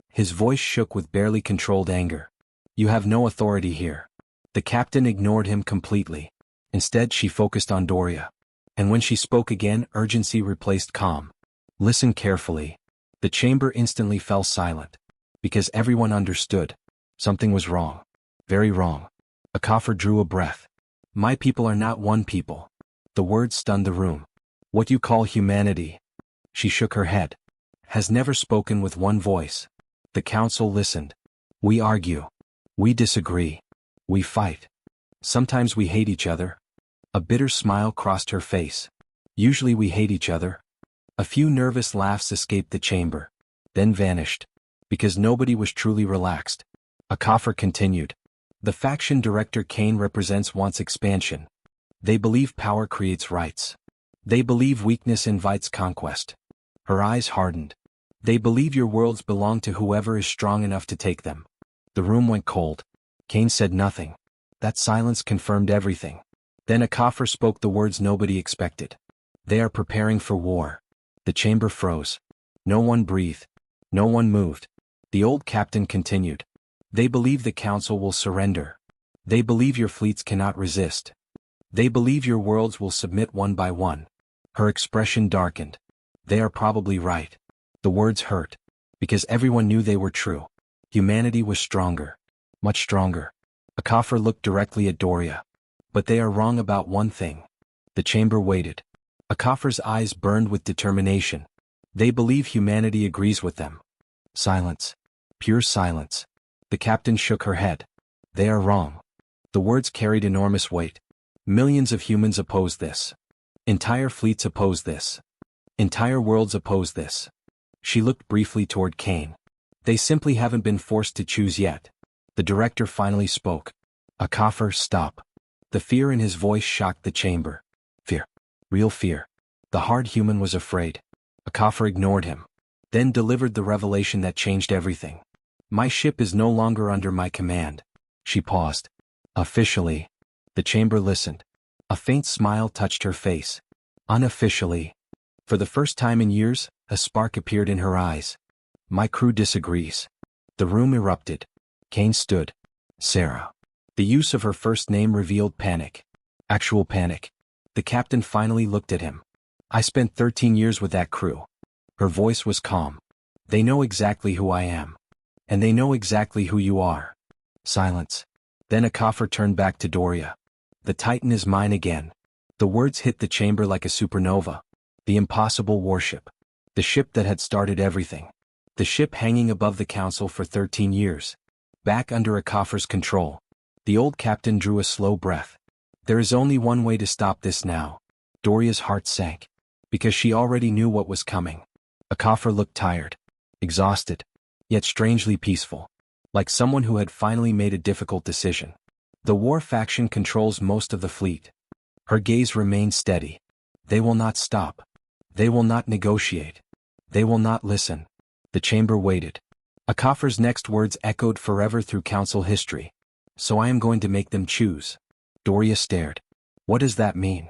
His voice shook with barely controlled anger. You have no authority here. The captain ignored him completely. Instead, she focused on Doria. And when she spoke again, urgency replaced calm. Listen carefully. The chamber instantly fell silent. Because everyone understood. Something was wrong. Very wrong. A coffer drew a breath. My people are not one people. The words stunned the room. What you call humanity. She shook her head. Has never spoken with one voice. The council listened. We argue. We disagree. We fight. Sometimes we hate each other. A bitter smile crossed her face. Usually we hate each other. A few nervous laughs escaped the chamber. Then vanished. Because nobody was truly relaxed. A coffer continued. The faction director Kane represents wants expansion. They believe power creates rights. They believe weakness invites conquest. Her eyes hardened. They believe your worlds belong to whoever is strong enough to take them. The room went cold. Kane said nothing. That silence confirmed everything. Then a coffer spoke the words nobody expected. They are preparing for war. The chamber froze. No one breathed. No one moved. The old captain continued. They believe the council will surrender. They believe your fleets cannot resist. They believe your worlds will submit one by one. Her expression darkened. They are probably right. The words hurt. Because everyone knew they were true. Humanity was stronger. Much stronger. A coffer looked directly at Doria. But they are wrong about one thing. The chamber waited. A coffer's eyes burned with determination. They believe humanity agrees with them. Silence. Pure silence. The captain shook her head. They are wrong. The words carried enormous weight. Millions of humans oppose this. Entire fleets oppose this. Entire worlds oppose this. She looked briefly toward Kane. They simply haven't been forced to choose yet. The director finally spoke. A coffer, stop. The fear in his voice shocked the chamber. Fear. Real fear. The hard human was afraid. A coffer ignored him. Then delivered the revelation that changed everything. My ship is no longer under my command. She paused. Officially. The chamber listened. A faint smile touched her face. Unofficially. For the first time in years, a spark appeared in her eyes. My crew disagrees. The room erupted. Kane stood. Sarah. The use of her first name revealed panic. Actual panic. The captain finally looked at him. I spent 13 years with that crew. Her voice was calm. They know exactly who I am. And they know exactly who you are. Silence. Then a coffer turned back to Doria. The Titan is mine again. The words hit the chamber like a supernova. The impossible warship. The ship that had started everything. The ship hanging above the council for 13 years. Back under a coffer's control. The old captain drew a slow breath. There is only one way to stop this now. Doria's heart sank. Because she already knew what was coming. A coffer looked tired. Exhausted. Yet strangely peaceful. Like someone who had finally made a difficult decision. The war faction controls most of the fleet. Her gaze remained steady. They will not stop. They will not negotiate. They will not listen. The chamber waited. A coffer's next words echoed forever through council history. So I am going to make them choose. Doria stared. What does that mean?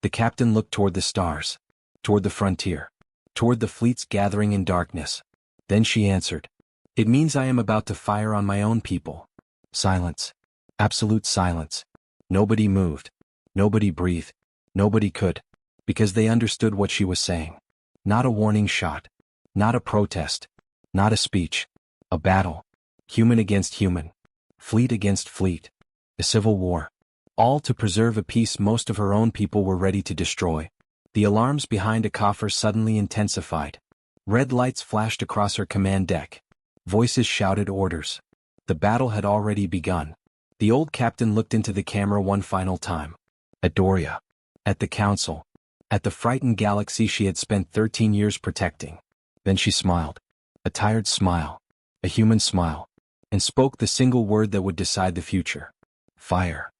The captain looked toward the stars. Toward the frontier. Toward the fleets gathering in darkness. Then she answered. It means I am about to fire on my own people. Silence. Absolute silence. Nobody moved. Nobody breathed. Nobody could. Because they understood what she was saying. Not a warning shot. Not a protest. Not a speech. A battle. Human against human. Fleet against fleet. A civil war. All to preserve a peace most of her own people were ready to destroy. The alarms behind a coffer suddenly intensified. Red lights flashed across her command deck. Voices shouted orders. The battle had already begun. The old captain looked into the camera one final time. At Doria. At the council. At the frightened galaxy she had spent 13 years protecting. Then she smiled. A tired smile. A human smile. And spoke the single word that would decide the future. Fire.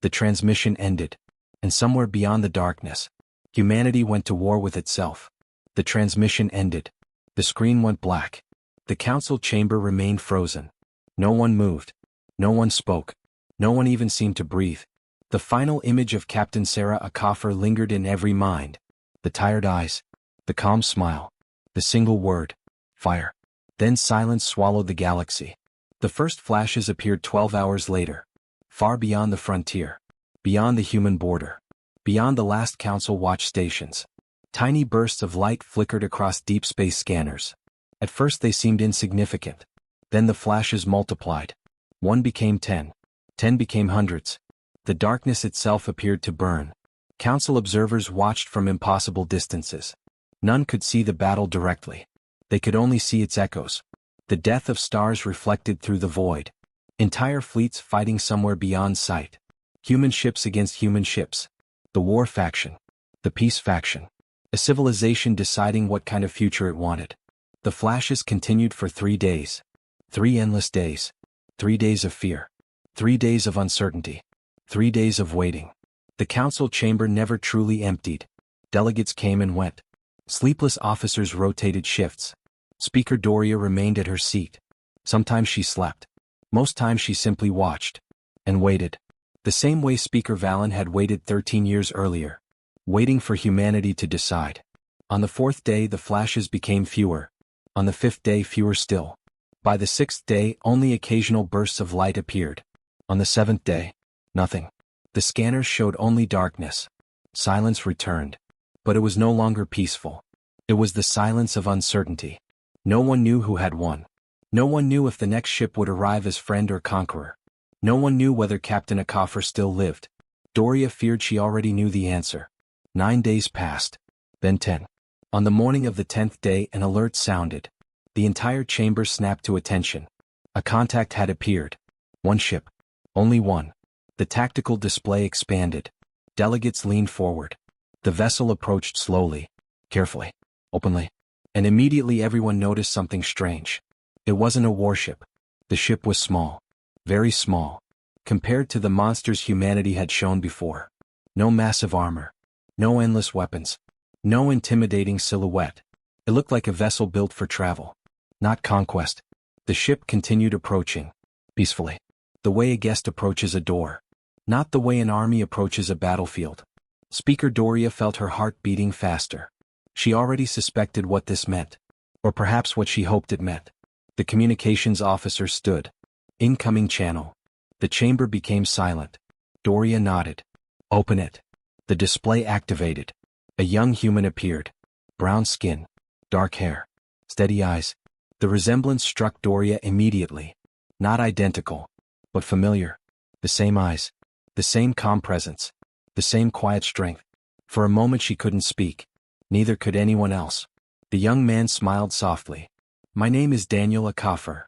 The transmission ended. And somewhere beyond the darkness, humanity went to war with itself. The transmission ended. The screen went black. The council chamber remained frozen. No one moved. No one spoke. No one even seemed to breathe. The final image of Captain Sarah a coffer lingered in every mind. The tired eyes. The calm smile. The single word. Fire. Then silence swallowed the galaxy. The first flashes appeared 12 hours later. Far beyond the frontier. Beyond the human border. Beyond the last council watch stations. Tiny bursts of light flickered across deep space scanners. At first they seemed insignificant. Then the flashes multiplied. 1 became 10. 10 became hundreds. The darkness itself appeared to burn. Council observers watched from impossible distances. None could see the battle directly. They could only see its echoes. The death of stars reflected through the void. Entire fleets fighting somewhere beyond sight. Human ships against human ships. The war faction. The peace faction. A civilization deciding what kind of future it wanted. The flashes continued for 3 days. 3 endless days. 3 days of fear. 3 days of uncertainty. 3 days of waiting. The council chamber never truly emptied. Delegates came and went. Sleepless officers rotated shifts. Speaker Doria remained at her seat. Sometimes she slept. Most times she simply watched. And waited. The same way Speaker Valen had waited 13 years earlier. Waiting for humanity to decide. On the 4th day the flashes became fewer. On the 5th day fewer still. By the 6th day only occasional bursts of light appeared. On the 7th day, nothing. The scanners showed only darkness. Silence returned. But it was no longer peaceful. It was the silence of uncertainty. No one knew who had won. No one knew if the next ship would arrive as friend or conqueror. No one knew whether Captain Akaffer still lived. Doria feared she already knew the answer. 9 days passed. Then 10. On the morning of the 10th day an alert sounded. The entire chamber snapped to attention. A contact had appeared. One ship. Only one. The tactical display expanded. Delegates leaned forward. The vessel approached slowly. Carefully. Openly. And immediately everyone noticed something strange. It wasn't a warship. The ship was small. Very small. Compared to the monsters humanity had shown before. No massive armor. No endless weapons. No intimidating silhouette. It looked like a vessel built for travel. Not conquest. The ship continued approaching. Peacefully. The way a guest approaches a door. Not the way an army approaches a battlefield. Speaker Doria felt her heart beating faster. She already suspected what this meant. Or perhaps what she hoped it meant. The communications officer stood. Incoming channel. The chamber became silent. Doria nodded. Open it. The display activated. A young human appeared. Brown skin. Dark hair. Steady eyes. The resemblance struck Doria immediately. Not identical, but familiar. The same eyes. The same calm presence. The same quiet strength. For a moment she couldn't speak. Neither could anyone else. The young man smiled softly. My name is Daniel Akafer.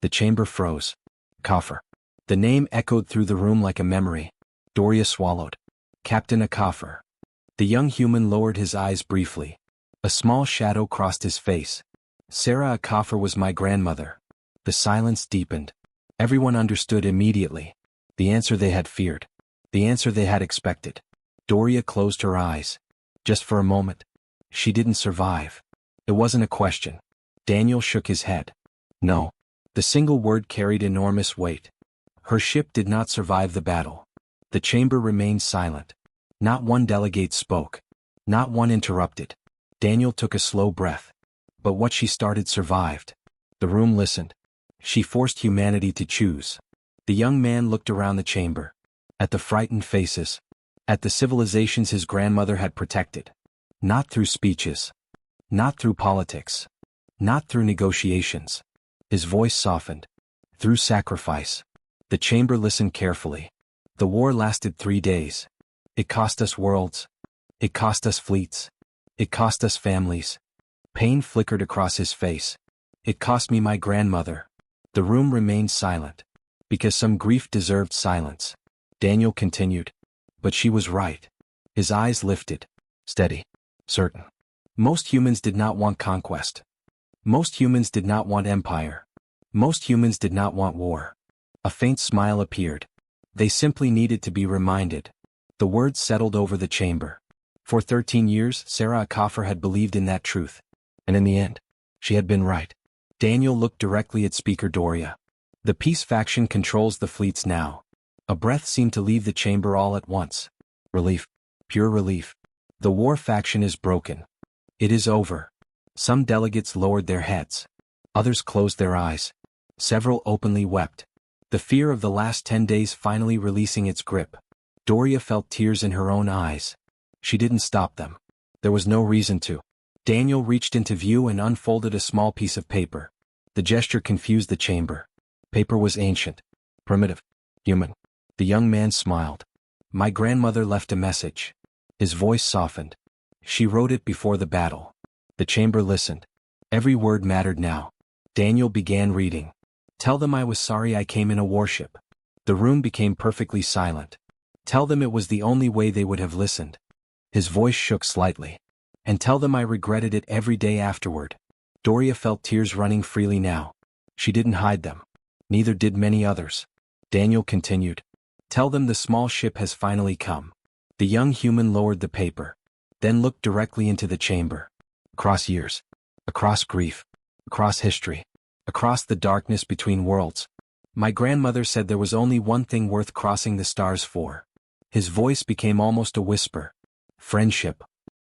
The chamber froze. Akafer. The name echoed through the room like a memory. Doria swallowed. Captain Akafer. The young human lowered his eyes briefly. A small shadow crossed his face. Sarah Akafer was my grandmother. The silence deepened. Everyone understood immediately. The answer they had feared. The answer they had expected. Doria closed her eyes. Just for a moment. She didn't survive. It wasn't a question. Daniel shook his head. No. The single word carried enormous weight. Her ship did not survive the battle. The chamber remained silent. Not one delegate spoke. Not one interrupted. Daniel took a slow breath. But what she started survived. The room listened. She forced humanity to choose. The young man looked around the chamber. At the frightened faces. At the civilizations his grandmother had protected. Not through speeches. Not through politics. Not through negotiations. His voice softened. Through sacrifice. The chamber listened carefully. The war lasted 3 days. It cost us worlds. It cost us fleets. It cost us families. Pain flickered across his face. It cost me my grandmother. The room remained silent. Because some grief deserved silence. Daniel continued. But she was right. His eyes lifted. Steady. Certain. Most humans did not want conquest. Most humans did not want empire. Most humans did not want war. A faint smile appeared. They simply needed to be reminded. The words settled over the chamber. For 13 years, Sarah Akafer had believed in that truth. And in the end, she had been right. Daniel looked directly at Speaker Doria. The peace faction controls the fleets now. A breath seemed to leave the chamber all at once. Relief. Pure relief. The war faction is broken. It is over. Some delegates lowered their heads. Others closed their eyes. Several openly wept. The fear of the last 10 days finally releasing its grip. Doria felt tears in her own eyes. She didn't stop them. There was no reason to. Daniel reached into view and unfolded a small piece of paper. The gesture confused the chamber. Paper was ancient. Primitive. Human. The young man smiled. My grandmother left a message. His voice softened. She wrote it before the battle. The chamber listened. Every word mattered now. Daniel began reading. Tell them I was sorry I came in a warship. The room became perfectly silent. Tell them it was the only way they would have listened. His voice shook slightly. And tell them I regretted it every day afterward. Doria felt tears running freely now. She didn't hide them. Neither did many others. Daniel continued. Tell them the small ship has finally come. The young human lowered the paper. Then looked directly into the chamber. Across years. Across grief. Across history. Across the darkness between worlds. My grandmother said there was only one thing worth crossing the stars for. His voice became almost a whisper. Friendship.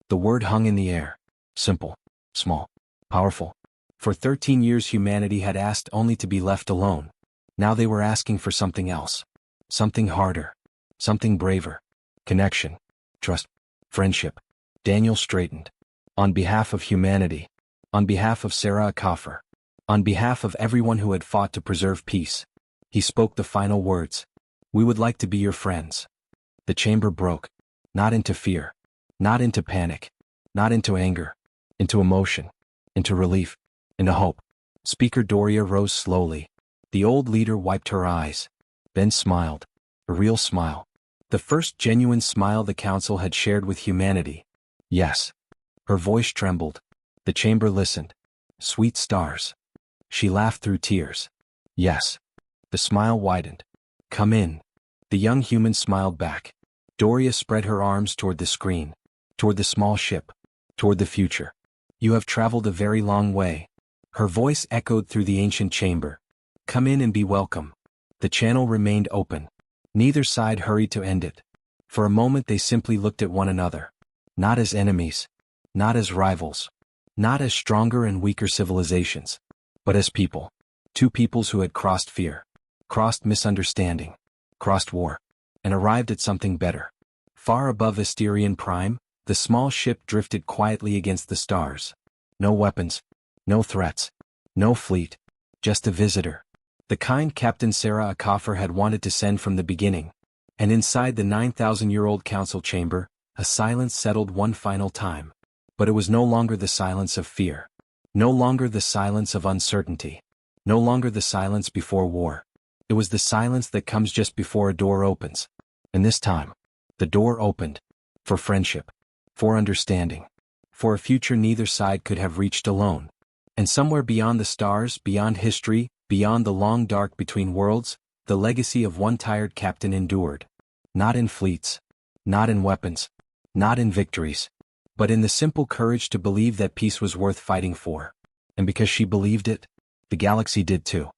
The word hung in the air. Simple. Small. Powerful. For 13 years humanity had asked only to be left alone. Now they were asking for something else. Something harder. Something braver. Connection. Trust. Friendship. Daniel straightened. On behalf of humanity. On behalf of Sarah Akafer. On behalf of everyone who had fought to preserve peace. He spoke the final words. We would like to be your friends. The chamber broke. Not into fear. Not into panic. Not into anger. Into emotion. Into relief. Into hope. Speaker Doria rose slowly. The old leader wiped her eyes. Then smiled. A real smile. The first genuine smile the council had shared with humanity. Yes. Her voice trembled. The chamber listened. Sweet stars. She laughed through tears. Yes. The smile widened. Come in. The young human smiled back. Doria spread her arms toward the screen. Toward the small ship. Toward the future. You have traveled a very long way. Her voice echoed through the ancient chamber. Come in and be welcome. The channel remained open. Neither side hurried to end it. For a moment they simply looked at one another. Not as enemies. Not as rivals. Not as stronger and weaker civilizations. But as people. Two peoples who had crossed fear. Crossed misunderstanding. Crossed war. And arrived at something better. Far above Asterian Prime, the small ship drifted quietly against the stars. No weapons. No threats. No fleet. Just a visitor. The kind Captain Sarah Acoffer had wanted to send from the beginning. And inside the 9,000-year-old council chamber, a silence settled one final time. But it was no longer the silence of fear. No longer the silence of uncertainty. No longer the silence before war. It was the silence that comes just before a door opens. And this time, the door opened. For friendship. For understanding. For a future neither side could have reached alone. And somewhere beyond the stars, beyond history, beyond the long dark between worlds, the legacy of one tired captain endured. Not in fleets. Not in weapons. Not in victories. But in the simple courage to believe that peace was worth fighting for. And because she believed it, the galaxy did too.